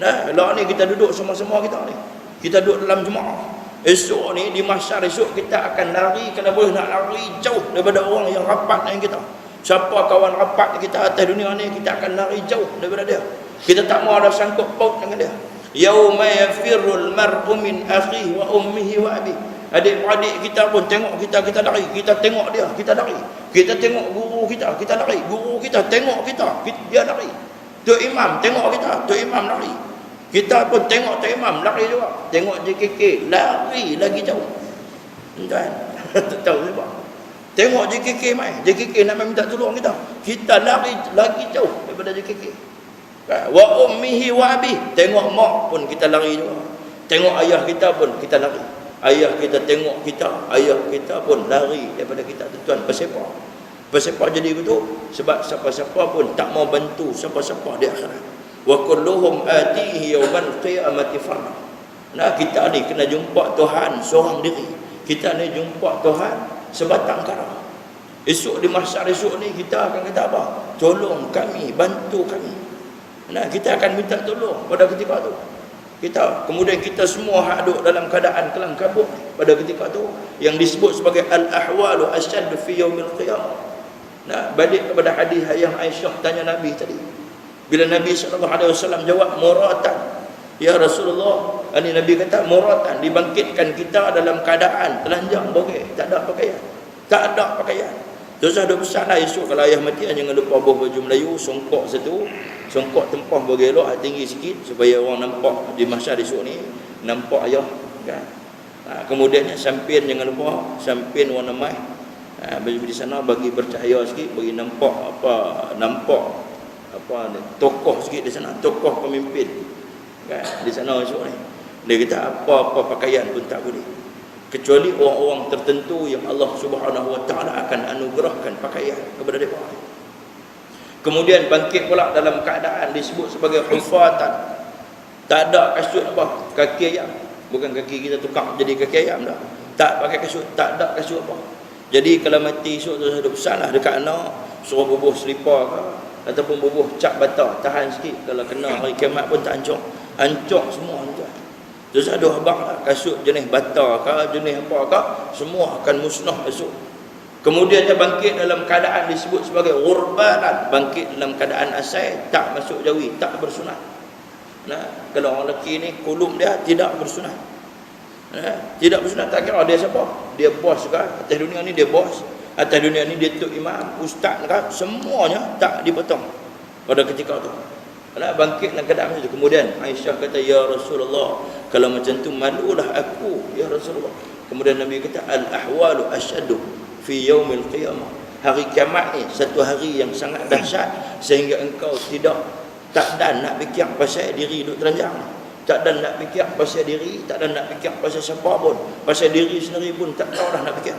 Nah, lah ni kita duduk sama-sama kita ni. Kita duduk dalam jemaah. Esok ni di mahsyar esok kita akan lari, kalau boleh nak lari jauh daripada orang yang rapat dengan kita. Siapa kawan rapat kita atas dunia ni, kita akan lari jauh daripada dia. Kita tak mau ada sangkut paut dengan dia. Yauma yafirrul mar'u min akhihi wa ummihi wa abihi. Adik-adik kita pun tengok kita, kita lari. Kita tengok dia, kita lari. Kita tengok guru kita lari. Guru kita tengok kita, dia lari. Tok Imam tengok kita, Tok Imam lari. Kita pun tengok Tok Imam lari juga. Tengok JKK lari lagi jauh. Tuan, tak tahu sebab. Tengok JKK mai. JKK nak minta tolong kita. Kita lari lagi jauh daripada JKK. Wa ummihi wa abi. Tengok mak pun kita lari juga. Tengok ayah kita pun kita lari. Ayah kita tengok kita, ayah kita pun lari daripada kita. Tuan, pasapa? Pasapa jadi begitu? Sebab siapa-siapa pun tak mau bantu siapa-siapa di akhirat. Wa kulluhum atihi yawmal qiyamati farda. Nah, kita ni kena jumpa Tuhan seorang diri. Kita ni jumpa Tuhan sebatang kara. Esok di mahsyar esok ni kita akan kata apa? Tolong kami, bantu kami. Nah, kita akan minta tolong pada ketika tu. Kemudian kita semua haduk dalam keadaan kelam kabut pada ketika tu yang disebut sebagai al-ahwalu asyad fi yaumil qiyamah. Nah, balik kepada hadis yang Aisyah tanya Nabi tadi. Bila Nabi SAW jawab muratan, ya Rasulullah, ini Nabi kata muratan, dibangkitkan kita dalam keadaan telanjang bogeh, tak ada pakaian. Tak ada pakaian. Terus ada pesan lah esok kalau ayah mati jangan lupa bawa baju Melayu, songkok satu, songkok tempah bagi elok, tinggi sikit supaya orang nampak di mahsyar esok ni, nampak ayah kan. Kemudiannya sampin jangan lupa, sampin warna mai. Di sana bagi bercahaya sikit, bagi nampak tokoh sikit di sana, tokoh pemimpin kan di sana esok ni. Dia kata apa-apa pakaian pun tak boleh kecuali orang-orang tertentu yang Allah Subhanahu wa taala akan anugerahkan pakaian kepada mereka. Kemudian bangkit pula dalam keadaan disebut sebagai hufatan. Tak ada kasut apa, kaki ayam. Bukan kaki kita tukar jadi kaki ayam dah. Tak pakai kasut, tak ada kasut apa. Jadi kalau mati esok tu ada pesan lah dekat anak, suruh bubuh selipar ke ataupun bubuh cap bata, tahan sikit, kalau kena hari kiamat pun tak hancur semua tuan. Terus ada habaq lah, kasut jenis bata ke jenis apa ke, semua akan musnah esok. Kemudian dia bangkit dalam keadaan disebut sebagai ghurbanan, bangkit dalam keadaan asai, tak masuk jawi, tak bersunat. Nah, kalau orang lelaki ni kulum dia tidak bersunat. Tidak bersunat, tak kira dia siapa. Dia bos ke atas dunia ni, dia bos. Atas dunia ni dia tok imam, ustaz ke, semuanya tak dipotong pada ketika tu. Nak bangkit dalam keadaan macam tu. Kemudian Aisyah kata, ya Rasulullah, kalau macam tu malulah aku, ya Rasulullah. Kemudian Nabi kata, al-ahwalu asyaddu fi yaumil qiyamah. Hari kiamat ni satu hari yang sangat dahsyat sehingga engkau tak dan nak fikir pasal diri duk telanjang. Tak dan nak fikir pasal diri, tak dan nak fikir pasal siapa pun. Pasal diri sendiri pun tak tahu dah nak fikir.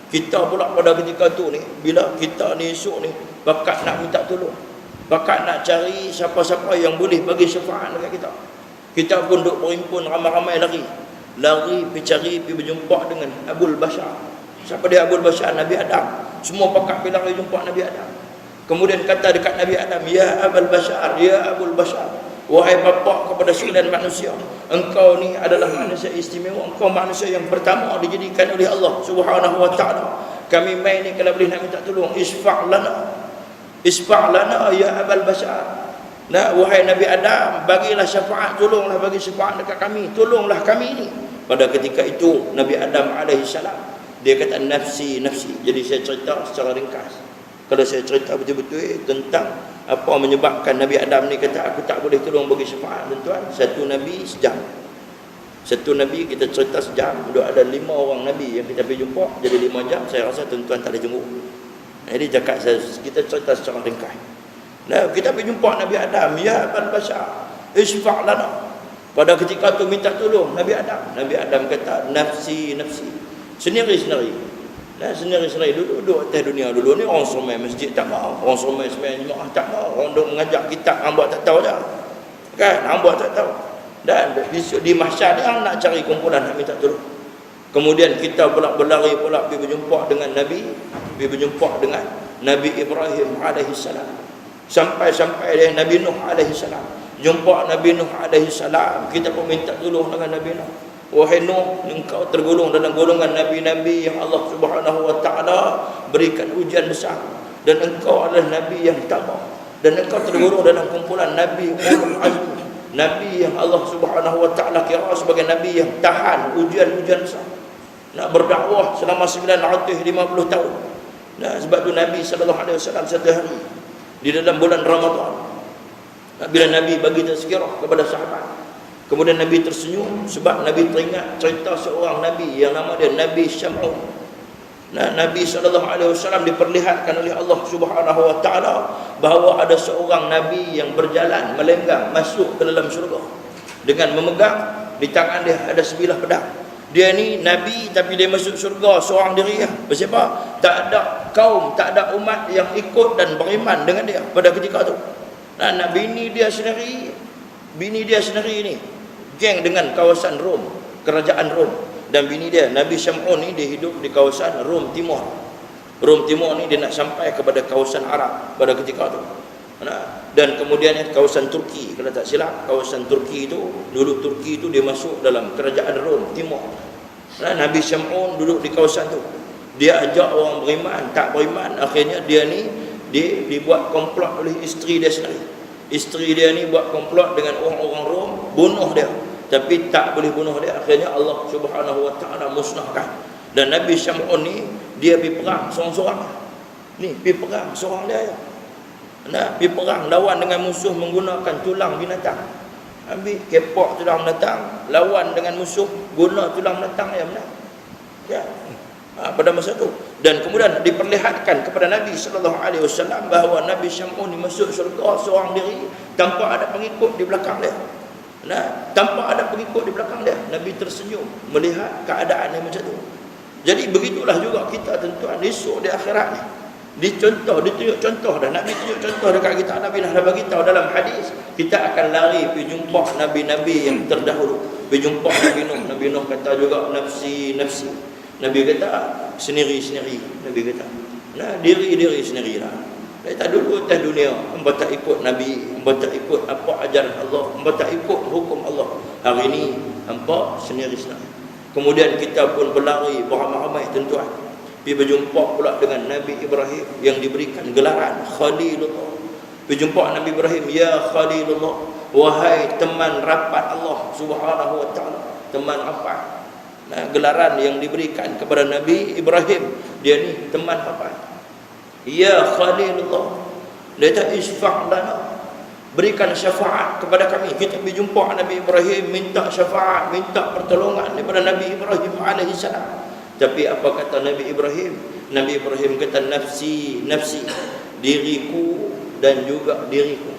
Kita pula pada ketika tu ni, bila kita ni esok ni bakat nak minta tolong, bakat nak cari siapa-siapa yang boleh bagi syafaat dekat kita. Kita pun duk berhimpun ramai-ramai lari pergi cari, pergi berjumpa dengan Abul Bashar. Siapa dia Abul Bashar? Nabi Adam. Semua pakat pergi lari jumpa Nabi Adam. Kemudian kata dekat Nabi Adam, ya Abul Bashar, ya Abul Bashar, wahai bapa kepada sekalian manusia, engkau ni adalah manusia istimewa, engkau manusia yang pertama dijadikan oleh Allah Subhanahu wa taala. Kami mai ni kalau boleh nak minta tolong, isfa' lana ya Abul Bashar. Nah, wahai Nabi Adam, bagilah syafaat, tolonglah bagi syafaat dekat kami, tolonglah kami ni. Pada ketika itu Nabi Adam alaihi salam, dia kata nafsi. Jadi saya cerita secara ringkas. Kalau saya cerita betul-betul tentang apa menyebabkan Nabi Adam ni kata aku tak boleh tolong bagi syafaat, tuan-tuan, satu Nabi sejam. Satu Nabi kita cerita sejam, sudah ada 5 orang Nabi yang kita pergi jumpa, jadi 5 jam, saya rasa tuan-tuan tak boleh jenguk. Jadi cakap kita cerita secara ringkas. Nah, kita pergi jumpa Nabi Adam, ya Abul Bashar, isfa' lana. Pada ketika tu minta tolong Nabi Adam. Nabi Adam kata nafsi. Sendiri-sendiri. Nah, sendiri-sendiri duduk atas dunia dulu ni, orang semai masjid tak mau, orang semai jemaah tak mau, orang duk mengajak kitab hamba tak tahu dah. Kan, hamba tak tahu. Dan besok di mahsyar dia nak cari kumpulan nak minta tolong. Kemudian kita pula berlari pula pergi berjumpa dengan Nabi Ibrahim alaihi salam. Sampai dia Nabi Nuh alaihi salam. Jumpa Nabi Nuh alaihi salam, kita pun minta tolong dengan Nabi Nuh. Wahai Nuh, engkau tergolong dalam golongan nabi-nabi yang Allah Subhanahu wa taala berikan ujian besar, dan engkau adalah nabi yang tabah, dan engkau tergolong dalam kumpulan nabi ulul azmi, nabi yang Allah Subhanahu wa taala kira sebagai nabi yang tahan ujian-ujian besar. Nak berdakwah selama 950 tahun. Nah, sebab tu Nabi sallallahu alaihi wasallam satu hari di dalam bulan Ramadan, bila Nabi bagi tazkirah kepada sahabat, kemudian Nabi tersenyum sebab Nabi teringat cerita seorang Nabi yang nama dia Nabi Syam'un. Nah, Nabi SAW diperlihatkan oleh Allah Subhanahu wa taala bahawa ada seorang Nabi yang berjalan melenggang masuk ke dalam syurga dengan memegang di tangan dia ada sebilah pedang. Dia ni Nabi tapi dia masuk syurga seorang diri. Sebab tak ada kaum, tak ada umat yang ikut dan beriman dengan dia pada ketika tu. Nah, bini dia sendiri ni geng dengan kawasan Rom, kerajaan Rom. Dan bini dia Nabi Syam'un ni dia hidup di kawasan Rom Timur. Rom Timur ni dia nak sampai kepada kawasan Arab pada ketika tu. Dan kemudian kawasan Turki, kalau tak silap kawasan Turki itu, dulu Turki itu dia masuk dalam kerajaan Rom Timur. Nabi Syam'un duduk di kawasan tu. Dia ajak orang beriman, tak beriman, akhirnya dia ni dibuat komplot oleh isteri dia sendiri. Isteri dia ni buat komplot dengan orang-orang Rom, bunuh dia. Tapi tak boleh bunuh dia, akhirnya Allah Subhanahu wa taala musnahkan. Dan Nabi Syam'un ni dia pergi perang seorang-seorang. Ni pergi perang seorang dia. Nah, pergi perang lawan dengan musuh menggunakan tulang binatang. Ambil kepok tulang binatang, lawan dengan musuh guna tulang binatang yang menang. Ya. Pada masa tu, dan kemudian diperlihatkan kepada Nabi sallallahu alaihi wasallam bahawa Nabi Syam'un ni masuk syurga seorang diri tanpa ada pengikut di belakang dia. Nah, tanpa ada pengikut di belakang dia. Nabi tersenyum melihat keadaan yang macam tu. Jadi begitulah juga kita tuan-tuan esok di akhirat ni. Ditunjuk contoh dah. Nabi tunjuk contoh dekat kita. Nabi dah bagi tahu dalam hadis, kita akan lari pergi jumpa nabi-nabi yang terdahulu. Pergi jumpa Nabi Nuh. Nabi Nuh kata juga nafsi. Nabi kata sendiri-sendiri. Nabi kata, nah, diri sendirilah. Tak dulu atas dunia, hamba tak ikut Nabi, hamba tak ikut apa ajaran Allah, hamba tak ikut hukum Allah. Hari ini hamba sendiri-sendiri. Kemudian kita pun berlari beramai-ramai tuan-tuan. Pergi berjumpa pula dengan Nabi Ibrahim yang diberikan gelaran Khalilullah. Pergi jumpa Nabi Ibrahim, ya Khalilullah, wahai teman rapat Allah Subhanahu wa taala, teman rapat. Nah, gelaran yang diberikan kepada Nabi Ibrahim, dia ni teman rapat. Ya Khalilullah, dia kata isfa' lana, berikan syafaat kepada kami. Kita pergi jumpa Nabi Ibrahim, minta syafaat, minta pertolongan daripada Nabi Ibrahim alaihi salam. Tapi apa kata Nabi Ibrahim? Nabi Ibrahim kata nafsi, nafsi, diriku dan juga diriku.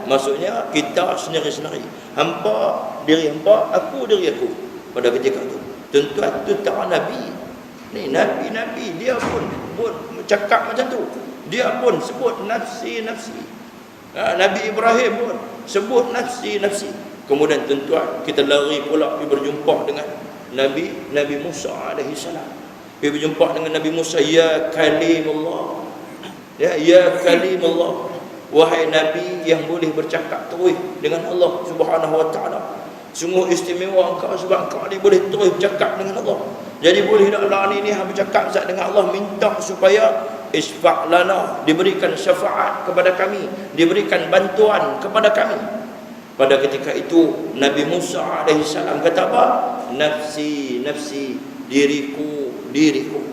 Maksudnya kita sendiri-sendiri. Hampa diri hampa, aku diri aku. Pada ketika itu, tuan-tuan, tu tak Nabi. Ni Nabi dia pun cakap macam tu. Dia pun sebut nafsi, nafsi. Nabi Ibrahim pun sebut nafsi, nafsi. Kemudian tuan-tuan, kita lari pula pergi berjumpa dengan Nabi Musa alaihi salam. Pergi berjumpa dengan Nabi Musa, ya kalimullah. Ya kalimullah, wahai Nabi yang boleh bercakap terus dengan Allah Subhanahu wa taala. Sungguh istimewa engkau sebab engkau ni boleh terus bercakap dengan Allah. Jadi boleh tak lah ni bercakap dengan Allah, minta supaya isfa' lana, diberikan syafaat kepada kami, diberikan bantuan kepada kami. Pada ketika itu Nabi Musa alaihi salam kata apa? Nafsi, nafsi, diriku, diriku,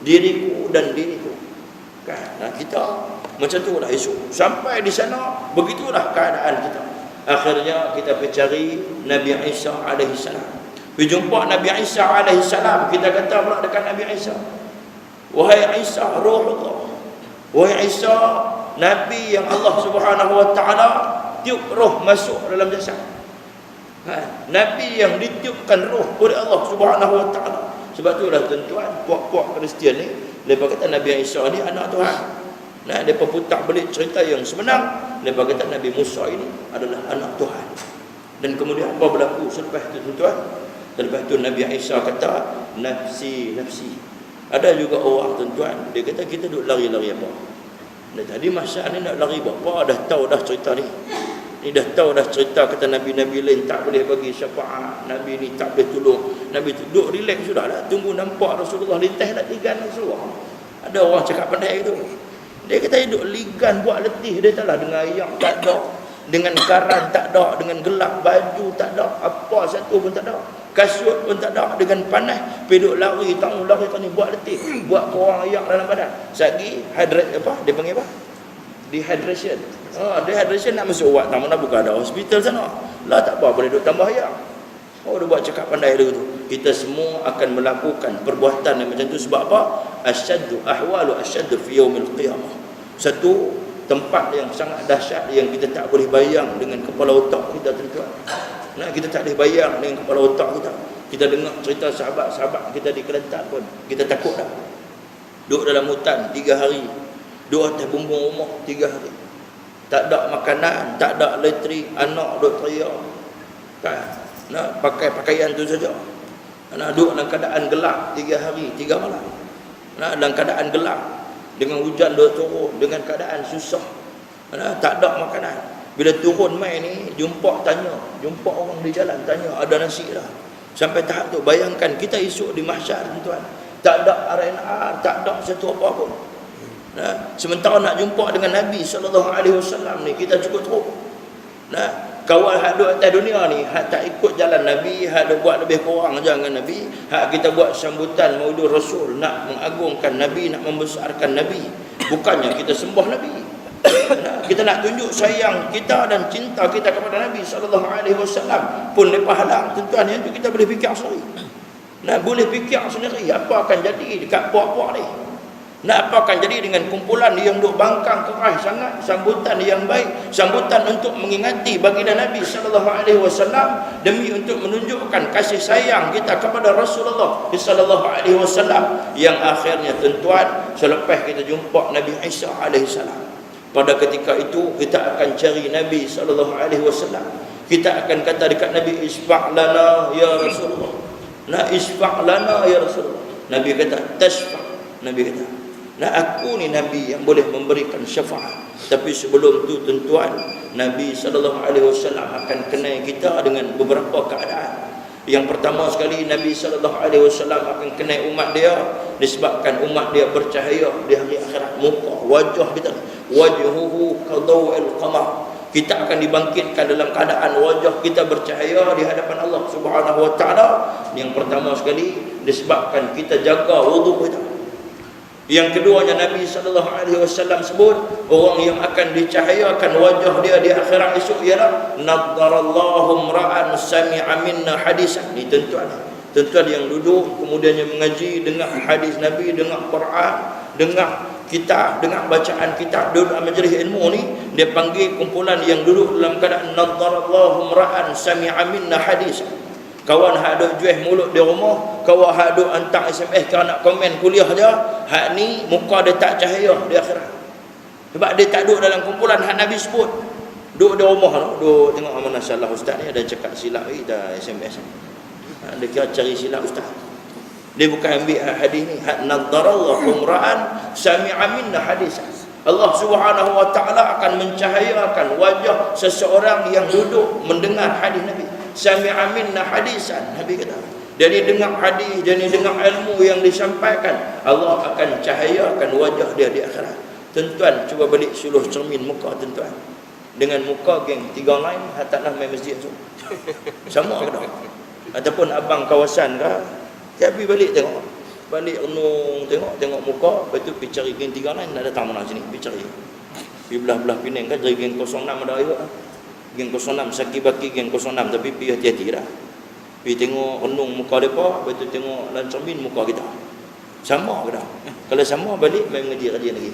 diriku dan diriku. Kan? Nah, kita macam tu lah esok. Sampai di sana begitulah keadaan kita. Akhirnya kita pergi cari Nabi Isa alaihi salam. Pergi jumpa Nabi Isa alaihi salam. Kita kata pula dekat Nabi Isa, wahai Isa ruhullah, wahai Isa Nabi yang Allah Subhanahu wa taala tiup roh masuk dalam jasad. Nabi yang ditiupkan roh oleh Allah Subhanahu wa taala. Sebab itulah tuan-tuan, puak-puak Kristian ni mereka kata Nabi Isa ni anak Tuhan. Nah, mereka putar balik cerita yang sebenar. Mereka kata Nabi Musa ini adalah anak Tuhan. Dan kemudian apa berlaku selepas itu tuan-tuan? Selepas itu Nabi Isa kata nafsi, nafsi. Ada juga orang tuan-tuan, dia kata kita duk lari-lari apa? Dan tadi masa ni nak lari apa? Dah tahu dah cerita ni. Ni dah tahu dah cerita kata Nabi-Nabi lain tak boleh bagi syafaat, Nabi ni tak boleh tolong. Nabi tu duk relax sudah lah, tunggu nampak Rasulullah lintas nak ligan Rasulullah. Ada orang cakap pandai tu. Dia kata duk ligan buat letih dia tak lah, dengan ayak tak ada, dengan karan tak ada, dengan gelap baju tak ada, apa satu pun tak ada, kasut pun tak ada, dengan panas peduk lari tak ni buat letih, buat korang ayak dalam badan. Sagi apa dia panggil apa? Dehydration. Dehydration nak masuk ubat tak mana bukan ada hospital sana. Lah tak apa boleh duk tambah ayak. Dia buat cakap pandai dia tu. Kita semua akan melakukan perbuatan yang macam tu sebab apa? Asyaddu ahwalu asyaddu fi yaumil qiyamah. Satu tempat yang sangat dahsyat yang kita tak boleh bayang dengan kepala otak kita tuan-tuan. Nah, kita tak boleh bayang dengan kepala otak kita. Kita dengar cerita sahabat-sahabat kita di Kelantan pun kita takut dah. Duduk dalam hutan 3 hari. Duduk atas bumbung rumah 3 hari. Tak ada makanan, tak ada elektrik, anak duduk teriak. Kan? Nah, pakai pakaian tu saja. Nah, duduk dalam keadaan gelap 3 hari, 3 malam. Nah, dalam keadaan gelap, dengan hujan duduk turun, dengan keadaan susah. Nah, tak ada makanan. Bila turun mai ni, jumpa orang di jalan tanya, ada nasi dah. Sampai tahap tu bayangkan kita esok di mahsyar tuan. Tak ada RNR, tak ada satu apa pun. Nah, sementara nak jumpa dengan Nabi SAW ni kita cukup teruk. Nah, kawal hak duk atas dunia ni, hak tak ikut jalan Nabi, hak duk buat lebih kurang aja dengan Nabi, hak kita buat sambutan Maulid Rasul, nak mengagungkan Nabi, nak membesarkan Nabi, bukannya kita sembah Nabi. Nah, kita nak tunjuk sayang kita dan cinta kita kepada Nabi SAW pun lepas halang tuan-tuan, yang tu kita boleh fikir sendiri. Nah, boleh fikir sendiri apa akan jadi dekat puak-puak ni. Nak apa akan jadi dengan kumpulan yang duk bangkang keras sangat, sambutan yang baik, sambutan untuk mengingati baginda Nabi SAW demi untuk menunjukkan kasih sayang kita kepada Rasulullah SAW, yang akhirnya tuan-tuan selepas kita jumpa Nabi Isa AS, pada ketika itu kita akan cari Nabi SAW. Kita akan kata dekat Nabi, isfa' lana ya Rasulullah. Nah, isfa' lana ya Rasulullah. Nabi kata tashfa'. Nabi kata, nah, aku ni Nabi yang boleh memberikan syafaat. Tapi sebelum tu tuan-tuan, Nabi SAW akan kenal kita dengan beberapa keadaan. Yang pertama sekali, Nabi SAW akan kenal umat dia disebabkan umat dia bercahaya di hari akhirat. Muka, wajah kita, wajhuhu kadawil qamar. Kita akan dibangkitkan dalam keadaan wajah kita bercahaya di hadapan Allah Subhanahu wa taala. Yang pertama sekali disebabkan kita jaga wuduk kita. Yang keduanya, Nabi SAW sebut orang yang akan dicahayakan wajah dia di akhirat esok ialah naddarallahu ra'an sami'a minna hadisan. Ini tentuan yang duduk kemudian yang mengaji, dengar hadis Nabi, dengar Quran, dengar kitab, dengar bacaan kitab, duduk dalam majlis ilmu ni, dia panggil kumpulan yang duduk dalam keadaan naddarallahu ra'an sami'a minna hadisan. Kawan hak duk jual mulut di rumah, kawan hak duk hantar SMS ke anak komen kuliah dia, hak ni muka dia tak cahaya di akhirat. Sebab dia tak duduk dalam kumpulan hak Nabi sebut. Duduk di rumah tu, duduk tengok amanah salah ustaz ni ada cakap silap lagi dah SMS. Dia kira cari silap ustaz. Dia bukan ambil hadis ni, hak naddarallahu ra'an sami'a minna hadis. Allah Subhanahu wa taala akan mencahayakan wajah seseorang yang duduk mendengar hadis Nabi. Sami'a minna hadisan, Nabi kata. Dia ni dengar hadis, dia ni dengar ilmu yang disampaikan, Allah akan cahayakan wajah dia di akhirat. Tuan-tuan cuba balik suluh cermin muka tuan-tuan. Dengan muka geng tiga lain tak nak main masjid tu. Sama ke tak? Ataupun abang kawasan ke, tapi balik tengok. Balik renung tengok muka, lepas tu pergi cari geng tiga lain, nak datang mana sini, pergi cari. Pergi belah-belah Penang kan, cari geng 06 ada air. Geng 06, Saki-Baki geng 06, tapi pergi hati-hati dah. Pergi tengok renung muka mereka, lepas tu tengok dalam cermin muka kita. Sama ke tak? Kalau sama, balik main mengaji-kajian lagi.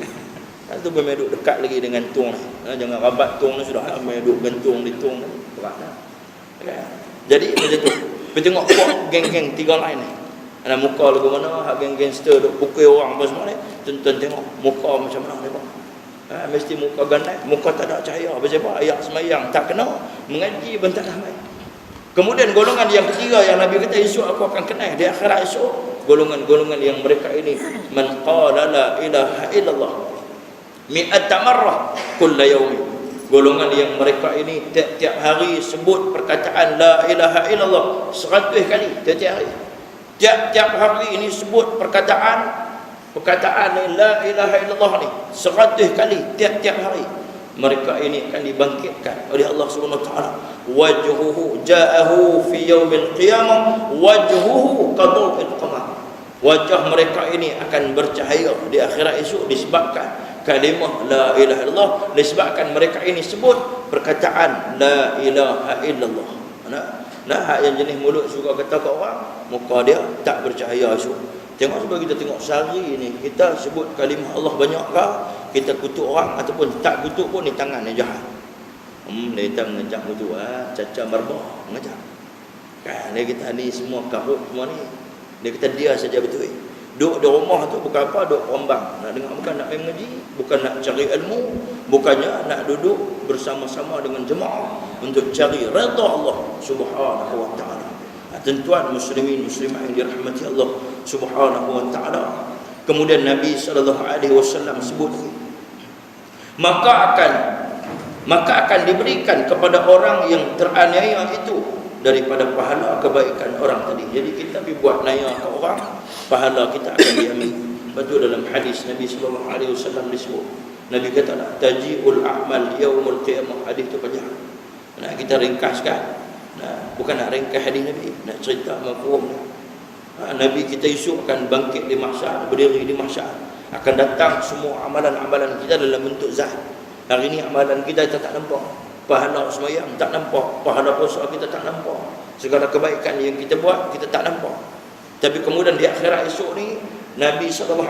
Itu boleh duduk dekat lagi dengan tuang ni. Jangan rabat tuang ni sudah. Main duduk gantung di tuang ni. Berat dah. Jadi macam tu. Pergi tengok geng-geng tiga lain ni. Ada muka lagu mana, hak geng-gangster duk pukul orang apa semua ni. Tonton tengok muka macam mana mereka. Mesti muka gandai, muka tak ada cahaya. Sebab ayat semayang tak kena, mengaji pun tak ramai. Kemudian golongan yang ketiga yang Nabi kata esok aku akan kenal di akhirat esok, golongan-golongan yang mereka ini man qala la ilaha illallah mi'ata marrah kulla yawmin. Golongan yang mereka ini tiap-tiap hari sebut perkataan la ilaha illallah 100 kali tiap-tiap hari. Tiap-tiap hari ini sebut perkataan la ilaha illallah ni 100 kali tiap-tiap hari. Mereka ini akan dibangkitkan oleh Allah Subhanahu wa taala. Wajhuhu ja'ahu fi yaumil qiyamah wajhuhu kadawil qamar. Wajah mereka ini akan bercahaya di akhirat esok disebabkan kalimah la ilaha illallah, disebabkan mereka ini sebut perkataan la ilaha illallah. Nah, hak yang jenis mulut suka kata kat orang, muka dia tak bercahaya esok. Tengok sebab kita tengok sehari ni, kita sebut kalimah Allah banyak ke, kita kutuk orang ataupun tak kutuk pun ni tangan yang jahat. Dia mengejak kutuk, caca marbah, mengejak. Kan, dia kita ni semua karut semua ni. Dia kata dia saja betul. Duduk di rumah tu bukan apa, duduk rombang. Nak dengar, bukan nak main mengaji, bukan nak cari ilmu, bukannya nak duduk bersama-sama dengan jemaah untuk cari redha Allah Subhanahu wa taala. Tuan-tuan muslimin muslimah yang dirahmati Allah Subhanahu wa taala. Kemudian Nabi SAW sebut, maka akan diberikan kepada orang yang teraniaya itu daripada pahala kebaikan orang tadi. Jadi kita pergi buat naya ke orang, pahala kita akan diambil. Betul dalam hadis Nabi SAW disebut. Nabi kata taji'ul a'mal yaumul qiyamah. Hadis tu panjang. Nah, kita ringkaskan. Nah, bukan nak ringkas hadis Nabi, nak cerita mafhum. Nabi kita esok akan bangkit di mahsyar, berdiri di mahsyar. Akan datang semua amalan-amalan kita dalam bentuk zat. Hari ini amalan kita tak nampak. Pahala sembahyang tak nampak, pahala puasa kita tak nampak, segala kebaikan yang kita buat kita tak nampak. Tapi kemudian di akhirat esok ni Nabi SAW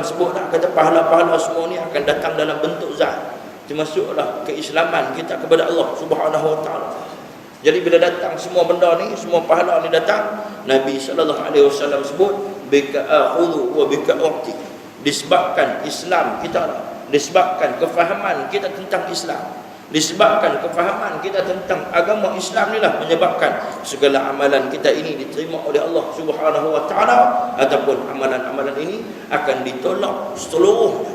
sebut dah, kata pahala-pahala semua ni akan datang dalam bentuk zat, termasuklah keislaman kita kepada Allah Subhanahu wa taala. Jadi bila datang semua benda ni, semua pahala ni datang, Nabi SAW sebut bika akhudhu wa bika u'ti. Disebabkan Islam kita, disebabkan kefahaman kita tentang Islam, disebabkan kefahaman kita tentang agama Islam ni lah menyebabkan segala amalan kita ini diterima oleh Allah Subhanahu wa taala, ataupun amalan-amalan ini akan ditolak seluruhnya.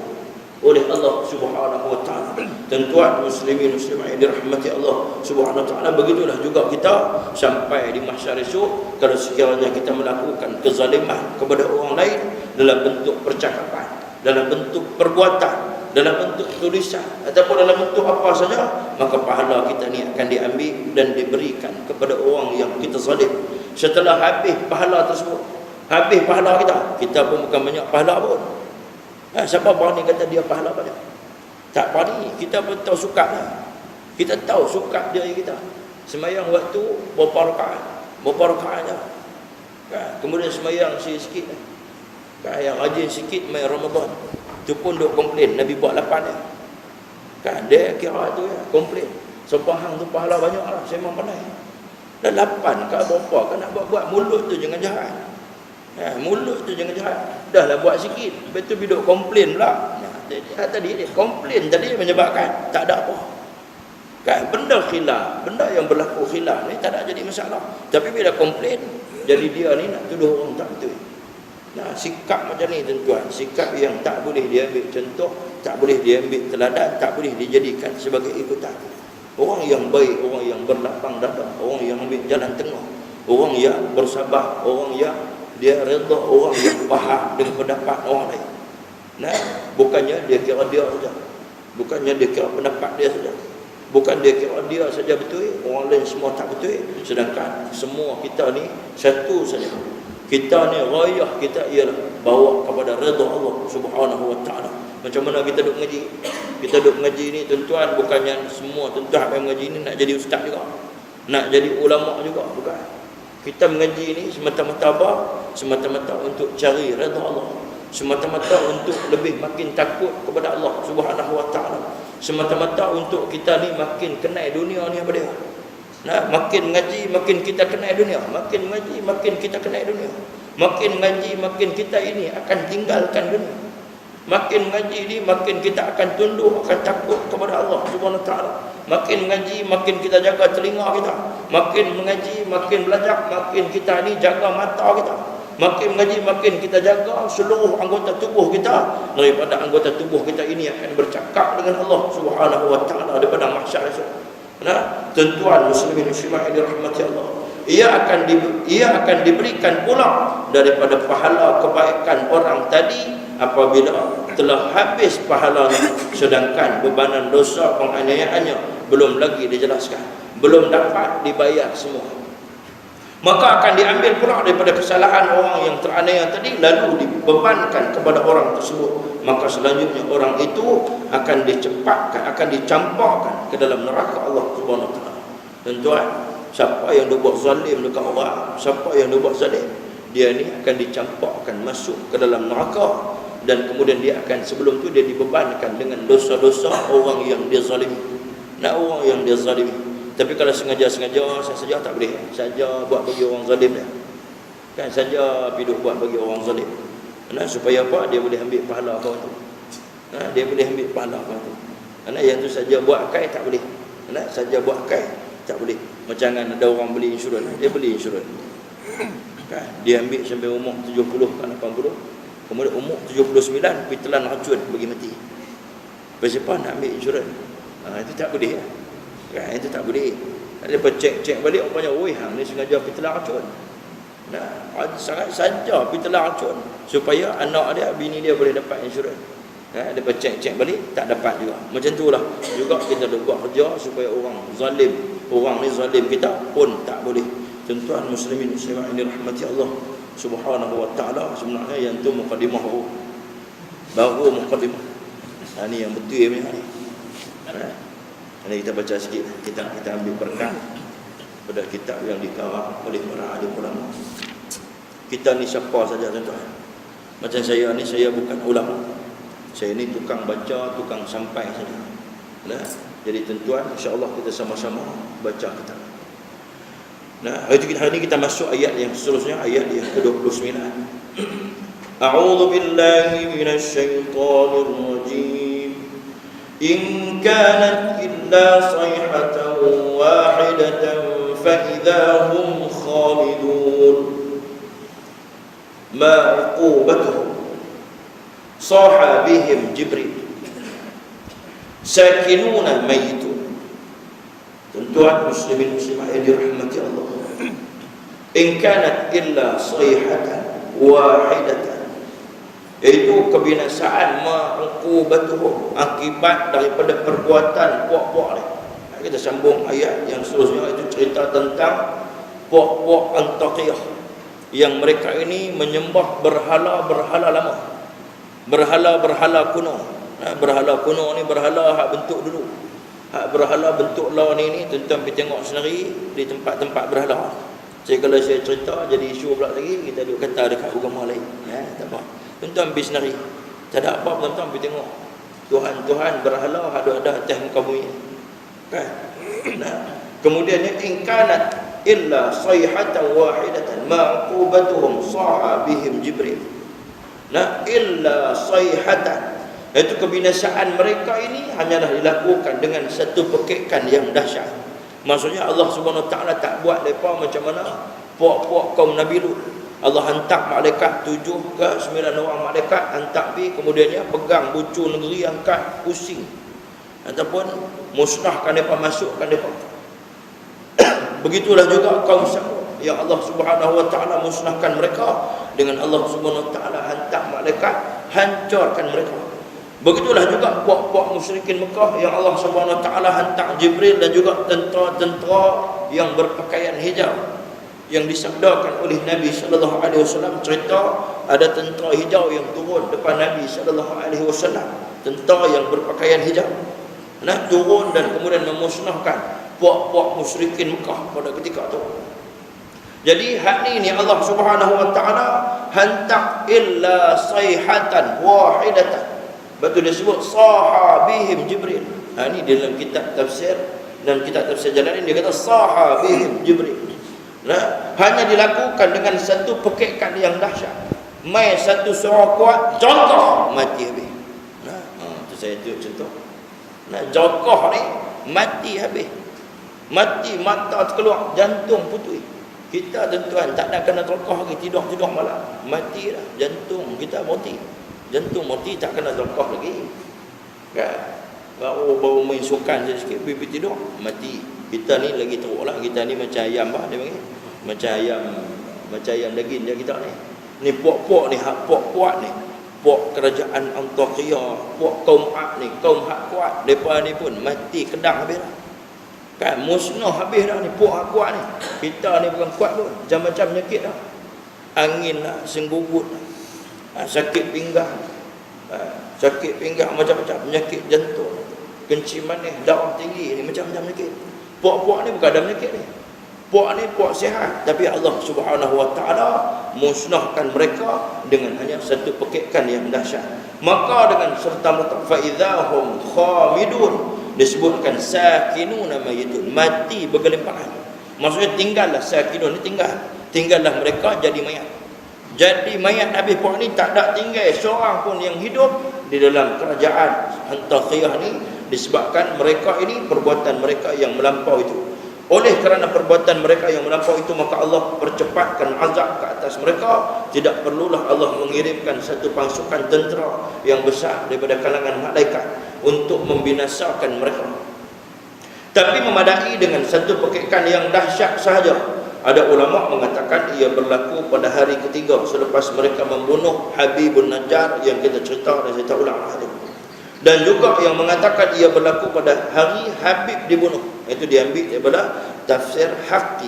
oleh Allah Subhanahu wa taala. Tuan-tuan muslimin muslimat yang dirahmati Allah Subhanahu wa taala, begitulah juga kita sampai di mahsyar esok, kalau sekiranya kita melakukan kezaliman kepada orang lain dalam bentuk percakapan, dalam bentuk perbuatan, dalam bentuk tulisan ataupun dalam bentuk apa saja, maka pahala kita ni akan diambil dan diberikan kepada orang yang kita zalim. Setelah habis pahala tersebut, habis pahala kita pun bukan banyak pahala pun. Siapa berani kata dia pahala banyak? Tak berani. Kita pun tahu sukat lah. Kita tahu sukat diri kita. Semayang waktu berapa rakaat dah. Kemudian semayang sikit lah. Yang rajin sikit main Ramadan, tu pun duk komplain Nabi buat 8 dia. Dia kira tu ya, komplain. Sempahang tu pahala banyak lah, saya memang pandai. Dah 8 kat berapa kan nak buat mulut tu jangan jahat. Mulut tu jangan jahat. Dah lah buat sikit, lepas tu duduk komplain pula. Tadi dia komplain tadi menyebabkan tak ada apa. Benda khilaf, benda yang berlaku khilaf ni tak ada jadi masalah. Tapi bila komplain, jadi dia ni nak tuduh orang tak betul. Sikap macam ni tuan-tuan, sikap yang tak boleh diambil contoh, tak boleh diambil teladan, tak boleh dijadikan sebagai ikutan. Orang yang baik, orang yang berlapang dada, orang yang ambil jalan tengah, orang yang bersabar, orang yang dia redha, orang yang faham dengan pendapat orang lain. Bukannya dia kira dia saja, bukannya dia kira pendapat dia saja, bukan dia kira dia saja betul, orang lain semua tak betul. Sedangkan semua kita ni satu saja. Kita ni rayah kita ialah bawa kepada redha Allah Subhanahu wa taala. Macam mana kita duk mengaji? Kita duk mengaji ni tuan-tuan, bukannya semua tuan-tuan yang mengaji ni nak jadi ustaz juga, nak jadi ulama juga, bukan. Kita mengaji ni semata-mata apa? Semata-mata untuk cari redha Allah, semata-mata untuk lebih makin takut kepada Allah Subhanahu wa taala, semata-mata untuk kita ni makin kenal dunia ni apa dia. Makin ngaji makin kita kenal dunia, makin ngaji makin kita kenal dunia, makin ngaji makin kita ini akan tinggalkan dunia, makin ngaji ni makin kita akan tunduk, akan takut kepada Allah Subhanahu wa taala. Makin ngaji makin kita jaga telinga kita, makin mengaji makin belajar, makin kita ni jaga mata kita, makin mengaji makin kita jaga seluruh anggota tubuh kita, daripada anggota tubuh kita ini akan bercakap dengan Allah Subhanahu wa taala daripada mahsyar esok. Tuan-tuan muslimin muslimat yang dirahmati Allah, ia akan diberikan pula daripada pahala kebaikan orang tadi apabila telah habis pahalanya, sedangkan bebanan dosa penganiayaannya belum lagi dijelaskan, belum dapat dibayar semua. Maka akan diambil pula daripada kesalahan orang yang teraniaya tadi, lalu dibebankan kepada orang tersebut. Maka selanjutnya orang itu akan dicepatkan, akan dicampakkan ke dalam neraka Allah Subhanahu wa taala. Tuan-tuan, siapa yang dia buat zalim dekat orang, siapa yang dia buat zalim, dia ni akan dicampakkan masuk ke dalam neraka, dan kemudian dia akan, sebelum tu dia dibebankan dengan dosa-dosa orang yang dia zalimi. Orang yang dia zalimi. Tapi kalau sengaja-sengaja saja tak boleh. Saja buat bagi orang zalim dia. Saja piduk buat bagi orang zalim. Supaya apa? Dia boleh ambil pahala kau tu. Dia boleh ambil pahala kau tu. Yang tu saja buat kai tak boleh. Saja buat kai tak boleh. Macam ada orang beli insurans, dia beli insurans. Dia ambil sampai umur 70 ke 80. Kemudian umur 79 pergi telan racun bagi mati. Siapa nak ambil insurans? Itu tak boleh. Itu tak boleh. Dia cek balik rupanya, oi hang ni sengaja pergi telan racun. Sangat saja pergi telan racun supaya anak dia, bini dia boleh dapat insurans. Dia cek balik tak dapat juga. Macam itulah juga kita dah buat kerja supaya orang zalim, orang ni zalim kita pun tak boleh. Tuan-tuan muslimin muslimat ini rahmati Allah Subhanahu wa taala, sebenarnya yang tu mukadimah baru mukadimah. Ni yang betul ni. Kita baca sikit, kita ambil berkat pada kitab yang dikarang oleh para alim ulama. Kita ni siapa saja tuan-tuan. Macam saya ni, saya bukan ulama. Saya ni tukang baca, tukang sampai saja. Jadi tuan-tuan, insya-Allah kita sama-sama baca kitab. Hari ini kita masuk ayat yang seterusnya, ayat yang ke-29. A'udzu billahi minasy syaithanir rajim. In kanat illa sayhatan wahidatan fa idza hum khalidun. Ma uqubatuhum. Saha bihim Jibril sakinuna mayitun. Tuan-tuan muslimin muslimat yang dirahmati Allah, in kanat illa sayhatan wahidatan, iaitu kebinasaan ma'uqubatuhum, akibat daripada perbuatan puak-puak ni. Kita sambung ayat yang seterusnya, itu cerita tentang puak-puak Antakiyah yang mereka ini menyembah berhala-berhala lama, berhala-berhala kuno. Berhala kuno ni berhala hak bentuk dulu, hak berhala bentuk lawan ni tuan-tuan pergi tengok sendiri di tempat-tempat berhala. Kalau saya cerita jadi isu pula lagi, kita duk kata dekat agama lain. Tak apa, tuan-tuan pergi sendiri, tak ada apa, tuan-tuan pergi tengok Tuhan-Tuhan berhala ada atas muka bumi kan. Kemudian in kanat illa sayhatan wahidatan ma'qubatuhum saha bihim Jibril. Illa sayhatan, iaitu kebinasaan mereka ini hanyalah dilakukan dengan satu pekikan yang dahsyat. Maksudnya Allah Subhanahu Wa Taala tak buat mereka macam mana puak-puak kaum Nabi Lut. Allah hantar malaikat 7 ke 9 orang malaikat, hantar pergi, kemudiannya pegang bucu negeri, angkat pusing ataupun musnahkan mereka, masukkan mereka. Begitulah juga kaum Samud yang Allah Subhanahu Wa Taala musnahkan mereka dengan Allah Subhanahu Wa Taala hantar malaikat hancurkan mereka. Begitulah juga puak-puak musyrikin Mekah yang Allah Subhanahu Wa Taala hantar Jibril dan juga tentera-tentera yang berpakaian hijau, yang disabdakan oleh Nabi sallallahu alaihi wasallam, cerita ada tentera hijau yang turun depan Nabi sallallahu alaihi wasallam, tentera yang berpakaian hijau turun dan kemudian memusnahkan puak-puak musyrikin Mekah pada ketika itu. Jadi hak ni Allah Subhanahu Wa Taala hantar illa sayhatan wahidatan. Betul dia sebut saha bihim Jibril. Ni dalam kitab tafsir, dalam kitab tafsir Jalalain dia kata saha bihim Jibril. Hanya dilakukan dengan satu pekikan yang dahsyat. Mai satu suara kuat, jongkok mati habis. Tu saya tunjuk contoh. Jongkok ni mati habis. Mati, mata terkeluar, jantung putus. Kita tuan-tuan tak nak kena jongkok lagi, tidur-tidur malam, mati dah, jantung kita mati. Jantung mati tak kena jongkok lagi. Kan? Baru main sukan sikit, pergi tidur, mati. Kita ni lagi teruk lah, kita ni macam ayam bah, dia panggil. Macam ayam daging dia kita ni. Ni puak-puak ni, hak puak-puak ni, puak kerajaan Antakiyah, puak kaum Ad ni, kaum hak kuat, mereka ni pun mati kedang habis dah. Kan musnah habis dah ni puak hak kuat ni. Kita ni bukan kuat pun, macam-macam penyakit dah. Angin lah, senggugut lah, sakit pinggang, macam-macam penyakit jantung, kencing manis, darah tinggi ni, macam-macam penyakit. Puak-puak ni bukan ada penyakit ni. Puak ni puak sihat, tapi Allah Subhanahu Wa Taala musnahkan mereka dengan hanya satu pekikan yang dahsyat. Maka dengan serta-merta fa idzahum khamidun, disebutkan sakinuna mayitun, mati bergelimpahan. Maksudnya tinggallah sakinun ni, tinggallah mereka jadi mayat. Jadi mayat habis puak ni tak ada tinggal seorang pun yang hidup di dalam kerajaan Antakiyah ni, disebabkan mereka ini perbuatan mereka yang melampau itu. Oleh kerana perbuatan mereka yang melampau itu, maka Allah percepatkan azab ke atas mereka. Tidak perlulah Allah mengirimkan satu pasukan tentera yang besar daripada kalangan malaikat untuk membinasakan mereka. Tapi memadai dengan satu pekikan yang dahsyat sahaja. Ada ulama mengatakan ia berlaku pada hari ketiga selepas mereka membunuh Habibun Najjar yang kita cerita dan saya ulang itu. Dan juga yang mengatakan ia berlaku pada hari Habib dibunuh. Itu diambil daripada tafsir Haqqi.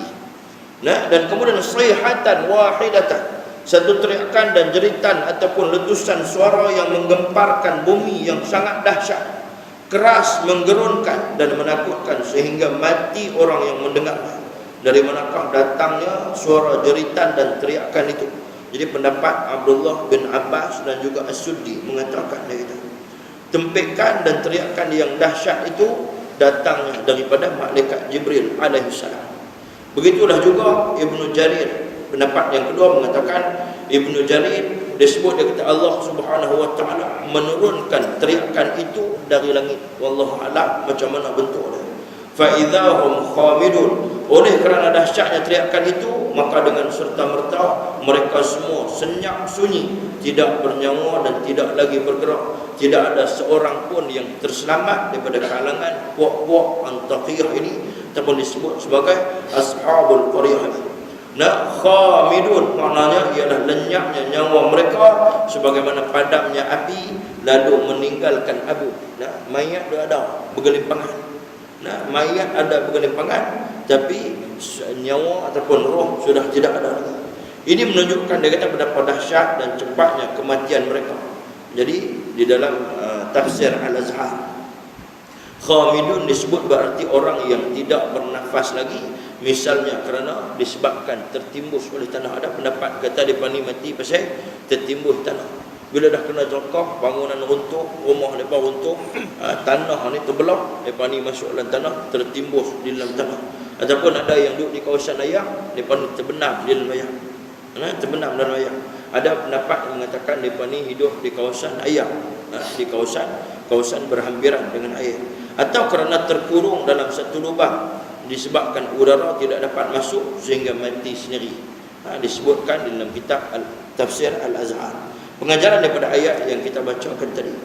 Dan kemudian sayhatan wahidatan, satu teriakan dan jeritan ataupun letusan suara yang menggemparkan bumi yang sangat dahsyat, keras, menggerunkan dan menakutkan sehingga mati orang yang mendengarnya. Dari manakah datangnya suara jeritan dan teriakan itu? Jadi pendapat Abdullah bin Abbas dan juga As-Suddi mengatakan dia kata, tempikan dan teriakan yang dahsyat itu datangnya daripada malaikat Jibril alaihissalam. Begitulah juga Ibnu Jarir, pendapat yang kedua mengatakan, Ibnu Jarir disebut dia kata Allah Subhanahu Wa Taala menurunkan teriakan itu dari langit. Wallahu a'lam macam mana bentuk dia. Fa idzahum khamidun, oleh kerana dahsyatnya teriakan itu, itu, maka dengan serta-merta mereka semua senyap sunyi, tidak bernyawa dan tidak lagi bergerak. Tidak ada seorang pun yang terselamat daripada kalangan puak-puak Antakiyah ini, ataupun disebut sebagai ashabul qaryah. Nah, khamidun maknanya ialah lenyapnya nyawa mereka sebagaimana padamnya api lalu meninggalkan abu. Nah, mayat dia ada bergelimpangan. Nah, mayat ada bergelimpangan, tapi nyawa ataupun roh sudah tidak ada lagi. Ini menunjukkan dia kata betapa dahsyat dan cepatnya kematian mereka. Jadi di dalam tafsir Al-Azhar, khamidun disebut berarti orang yang tidak bernafas lagi, misalnya kerana disebabkan tertimbus oleh tanah. Ada pendapat kata depa ni mati pasal tertimbus tanah. Bila dah kena jongkok, bangunan runtuh, rumah depa runtuh, tanah ni terbelah, depa ni masuk dalam tanah, tertimbus di dalam tanah. Ataupun ada yang duduk di kawasan ayak, depa ni terbenam di dalam ayak. Terbenam dalam ayak. Ada pendapat yang mengatakan mereka ni hidup di kawasan air, di kawasan berhampiran dengan air, atau kerana terkurung dalam satu lubang disebabkan udara tidak dapat masuk sehingga mati sendiri. Disebutkan di dalam kitab Tafsir Al-Azhar. Pengajaran daripada ayat yang kita bacakan tadi,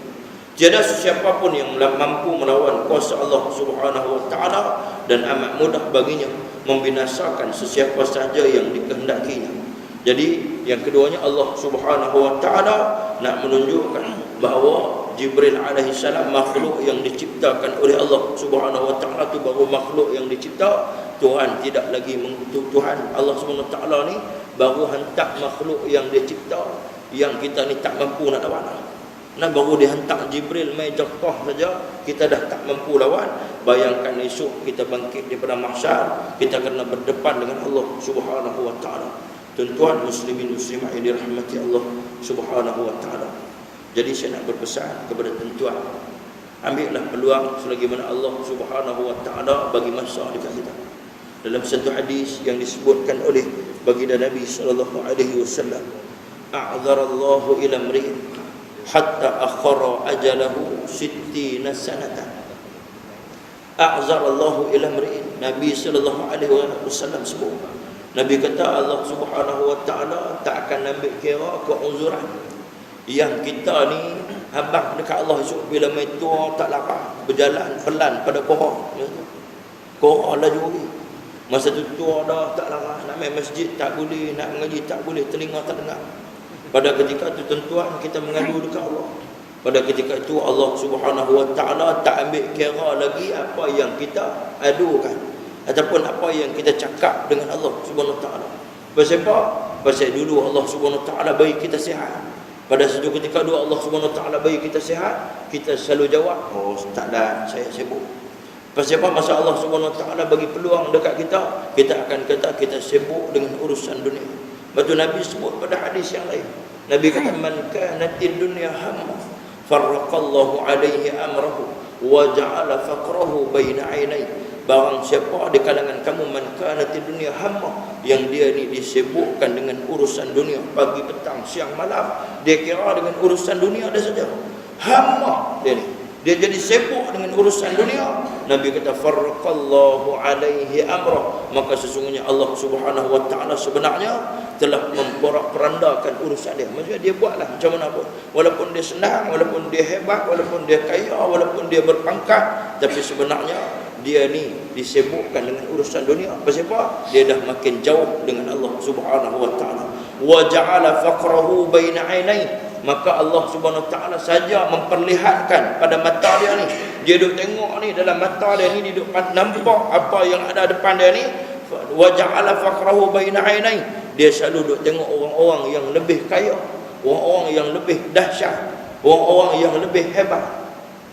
tiada sesiapa pun yang mampu melawan kuasa Allah Subhanahu wa taala, dan amat mudah baginya membinasakan sesiapa sahaja yang dikehendakinya. Jadi yang keduanya, Allah Subhanahu wa taala nak menunjukkan bahawa Jibril alaihi salam makhluk yang diciptakan oleh Allah Subhanahu wa taala tu baru makhluk yang dicipta. Tuhan tidak lagi Tuhan Allah Subhanahu wa taala ni baru hantar makhluk yang dia cipta, yang kita ni tak mampu nak lawan. Nah, baru dihantar Jibril mai jatuh saja kita dah tak mampu lawan. Bayangkan esok kita bangkit daripada mahsyar, kita kena berdepan dengan Allah Subhanahu wa taala. Tuan-tuan muslimin muslimah yang dirahmati Allah Subhanahu wa taala. Jadi saya nak berpesan kepada tuan-tuan, ambillah peluang selagi mana Allah Subhanahu wa taala bagi masa dekat kita. Dalam satu hadis yang disebutkan oleh baginda Nabi sallallahu alaihi wasallam, a'dzarallahu ila imri'in hatta akhara ajalahu 60 sanatan. A'dzarallahu ila imri'in, Nabi sallallahu alaihi wasallam sebut, Nabi kata Allah Subhanahu wa taala tak akan ambil kira keuzuran yang kita ni habang dekat Allah esok bila mai tua tak lapar, berjalan pelan pada korang. Korang laju lagi. Masa tu tua dah tak larang, nak main masjid tak boleh, nak mengaji tak boleh, telinga tak dengar. Pada ketika itu tuan-tuan kita mengadu dekat Allah. Pada ketika itu Allah Subhanahu wa taala tak ambil kira lagi apa yang kita adukan ataupun apa yang kita cakap dengan Allah Subhanahu wa taala. Pasal apa? Pasal dulu Allah Subhanahu wa taala bagi kita sihat. Pada satu ketika dulu Allah Subhanahu wa taala bagi kita sihat, kita selalu jawab, "Oh, tak ada, saya sibuk." Pasal apa? Masa Allah Subhanahu wa taala bagi peluang dekat kita, kita akan kata kita sibuk dengan urusan dunia. Betul Nabi sebut pada hadis yang lain. Nabi kata, "Man kanatid dunya hamma, farraqallahu alaihi amrahu wa ja'ala faqrahu baina 'ainayhi." Barang siapa di kalangan kamu man kanatid dunya hamma, yang dia ni disibukkan dengan urusan dunia pagi petang siang malam, dia kira dengan urusan dunia dia saja. Hamma dia ni, dia jadi sibuk dengan urusan dunia. Nabi kata farraqallahu alaihi amrah, maka sesungguhnya Allah Subhanahu wa taala sebenarnya telah memporak-perandakan urusan dia. Maksudnya dia buatlah macam mana pun, walaupun dia senang, walaupun dia hebat, walaupun dia kaya, walaupun dia berpangkat, tapi sebenarnya dia ni disibukkan dengan urusan dunia. Pasal apa? Dia dah makin jauh dengan Allah Subhanahu wa taala. Wa ja'ala faqrahu baina 'ainayhi, maka Allah Subhanahu wa taala saja memperlihatkan pada mata dia ni. Dia duk tengok ni dalam mata dia ni, dia duk nampak apa yang ada depan dia ni. Wa ja'ala faqrahu baina 'ainayhi, dia selalu duk tengok orang-orang yang lebih kaya, orang-orang yang lebih dahsyat, orang-orang yang lebih hebat.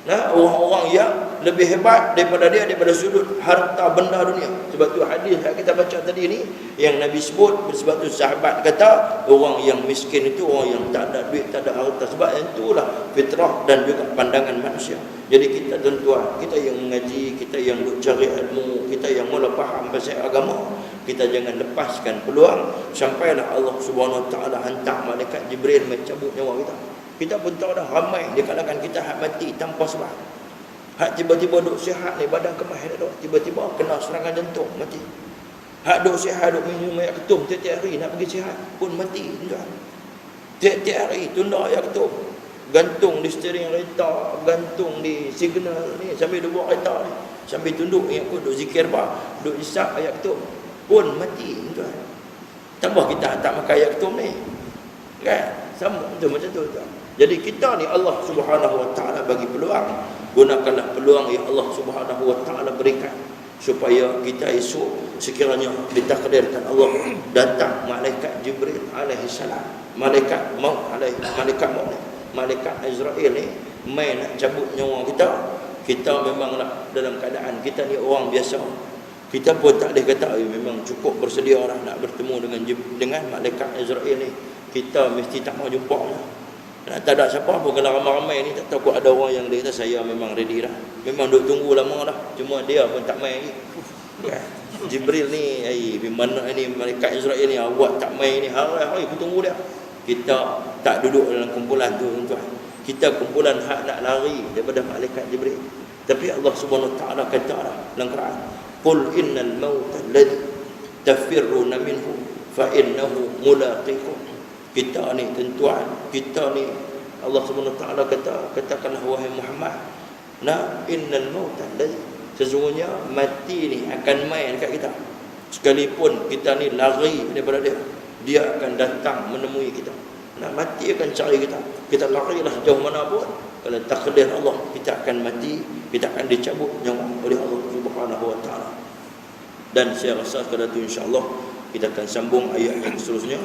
Nah, orang-orang yang lebih hebat daripada dia daripada sudut harta benda dunia. Sebab tu hadis yang kita baca tadi ni yang Nabi sebut, sebab tu sahabat kata orang yang miskin itu orang yang tak ada duit, tak ada harta. Sebab itulah fitrah dan juga pandangan manusia. Jadi kita tuan-tuan, kita yang mengaji, kita yang duk cari ilmu, kita yang mula faham pasal agama, kita jangan lepaskan peluang sampailah Allah Subhanahu wa taala hantar malaikat Jibril mencabut nyawa kita. Kita pun tahu dah ramai di kalangan kita hak mati tanpa sebab. Hak tiba-tiba duk sihat ni, badan kemah dah, tiba-tiba kena serangan jantung mati. Hak duk sihat, duk minum air ketum tiap-tiap hari nak pergi sihat pun mati tuan. Tiap-tiap hari tunda air ketum. Gantung di steering kereta, gantung di signal ni sambil duk buat kereta ni. Sambil tunduk yang pun duk zikir bah, duk isap ayat ketum pun mati tuan. Tambah kita tak makan ayat ketum ni. Kan? Sama tu macam tu tuan. Jadi kita ni Allah Subhanahu Wa Taala bagi peluang. Gunakanlah peluang yang Allah Subhanahu Wa Taala berikan supaya kita esok sekiranya ditakdirkan Allah datang malaikat Jibril alaihi salam, malaikat maut malaikat Azrail ni main nak cabut nyawa kita. Kita memanglah dalam keadaan kita ni orang biasa. Kita pun tak boleh kata memang cukup bersedia lah nak bertemu dengan malaikat Azrail ni. Kita mesti tak mau jumpa lah. Tak ada siapa pun kalau ramai-ramai ni tak tahu ada orang yang dia kata saya memang ready dah. Memang duk tunggu lama dah. Cuma dia pun tak main lagi. Kan? Jibril ni, mana ni malaikat Israel ni awak tak main ni. Hari-hari aku tunggu dia. Kita tak duduk dalam kumpulan tu tuan. Kita kumpulan hak nak lari daripada malaikat Jibril. Tapi Allah Subhanahu Wa Taala kata dalam Quran, "Qul innal mauta alladhi tafirruna minhu fa innahu mulaqikum." Kita ni tuan, kita ni Allah Subhanahu Taala katakanlah wahai Muhammad, na innal mauta alladhi, sesungguhnya mati ni akan main dekat kita. Sekalipun kita ni lari daripada dia akan datang menemui kita. Nah, mati akan cari kita. Kita larilah jauh mana pun, kalau takdir Allah kita akan mati, kita akan dicabut nyawa oleh Allah Subhanahu Wa Taala. Dan saya rasa pada tu insya-Allah kita akan sambung ayat yang seterusnya,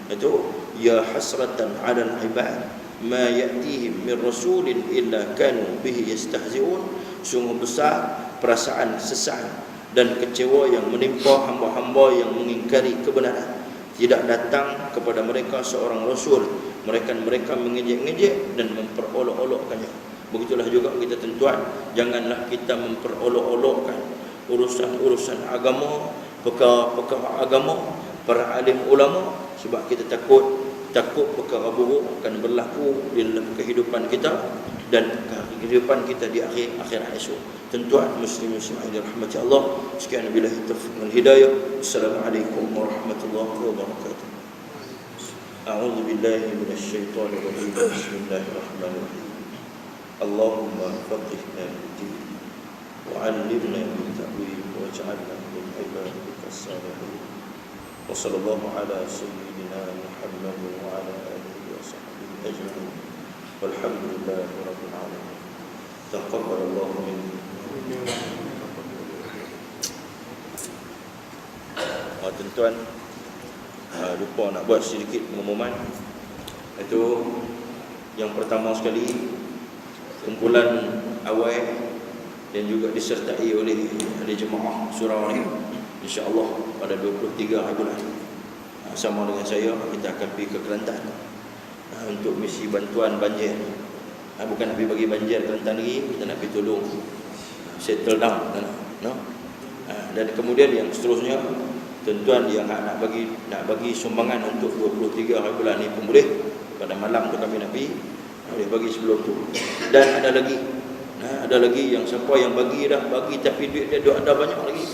itu ya hasratan 'alal 'ibad ma ya'tihim min rasulin illa kanu bihi yastahzi'un. Sungguh besar perasaan sesal dan kecewa yang menimpa hamba-hamba yang mengingkari kebenaran. Tidak datang kepada mereka seorang rasul, mereka mengejek-ngejek dan memperolok-olokkannya. Begitulah juga kita tuan, janganlah kita memperolok-olokkan urusan-urusan agama, perkara agama, para alim ulama, sebab kita takut perkara buruk akan berlaku di dalam kehidupan kita dan kehidupan kita di akhirat esok. Tuan muslimin yang dirahmati Allah, sekian billahi taufiq wal hidayah. Assalamualaikum warahmatullahi wabarakatuh. A'udzu billahi minasy syaithanir rajim. Bismillahirrahmanirrahim. Allahumma faqihna fid-din wa 'allimna min ta'wil waj'alna min ibadika as-salihin. Wa sallallahu ala sayyidina Muhammad wa ala alihi wa sahbihi ajma'in. Walhamdulillahi rabbil alamin. Taqabbalallahu minna. Tuan-tuan, lupa nak buat sedikit pengumuman. Itu yang pertama sekali, kumpulan awal dan juga disertai oleh ahli jemaah surau ni, insya-Allah pada 23 hari bulan sama dengan saya kita akan pergi ke Kelantan untuk misi bantuan banjir. Bukan nak pergi bagi banjir Kelantan lagi, kita nak pergi tolong settle down, no? Dan kemudian yang seterusnya, tuan-tuan yang nak bagi sumbangan untuk 23 hari bulan ni pun boleh. Pada malam tu kami nak pergi, boleh bagi sebelum tu. Dan ada lagi yang siapa yang bagi tapi duit dia ada banyak lagi,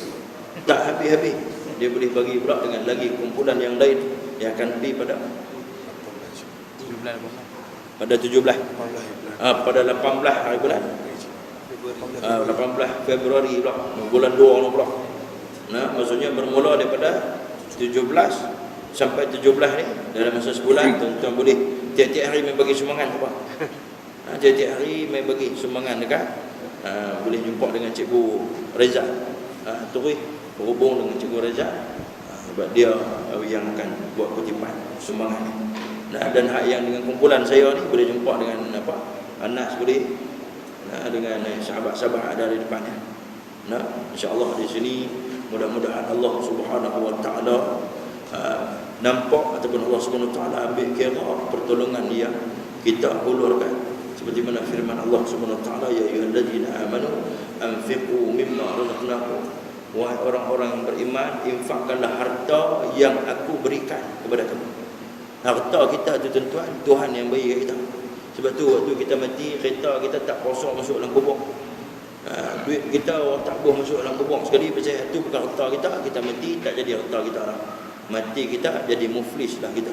tak habis-habis, dia boleh bagi pula dengan lagi kumpulan yang lain yang akan pergi pada 17 pada 18 hari bulan 18 Februari pula, bulan 2 pula. Maksudnya bermula daripada 17 sampai 17 ni, dalam masa sebulan tuan-tuan boleh tiap-tiap hari main bagi sumbangan apa. Tiap-tiap hari main bagi sumbangan dekat boleh jumpa dengan Cikgu Reza. Terus berhubung dengan Cikgu Reza sebab dia yang akan buat kutipan sumbangan ni. Dan hak yang dengan kumpulan saya ni boleh jumpa dengan Anas boleh, dengan sahabat-sahabat ada di depannya. Insya-Allah di sini mudah-mudahan Allah Subhanahu Wa Taala nampak ataupun Allah Subhanahu Wa Taala ambil kira pertolongan yang kita hulurkan, seperti mana firman Allah Subhanahu Wa Taala, ya ayyuhallazina amanu anfiqu mimma razaqnakum, wahai orang-orang yang beriman, infakkanlah harta yang aku berikan kepada kamu. Harta kita tu tuan-tuan, Tuhan yang beri kat kita. Sebab tu waktu kita mati, kereta kita tak kosong masuk dalam kubur. Duit kita orang tak buang masuk dalam kubur sekali, pasal itu bukan harta kita mati tak jadi harta kita. Mati kita jadi muflis lah kita.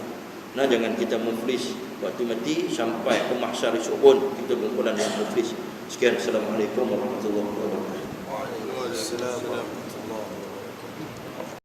Nah, jangan kita muflis waktu mati sampai ke mahsyar esok pun kita kumpulan yang muflis. Sekian, Assalamualaikum warahmatullahi wabarakatuh. Waalaikumsalam.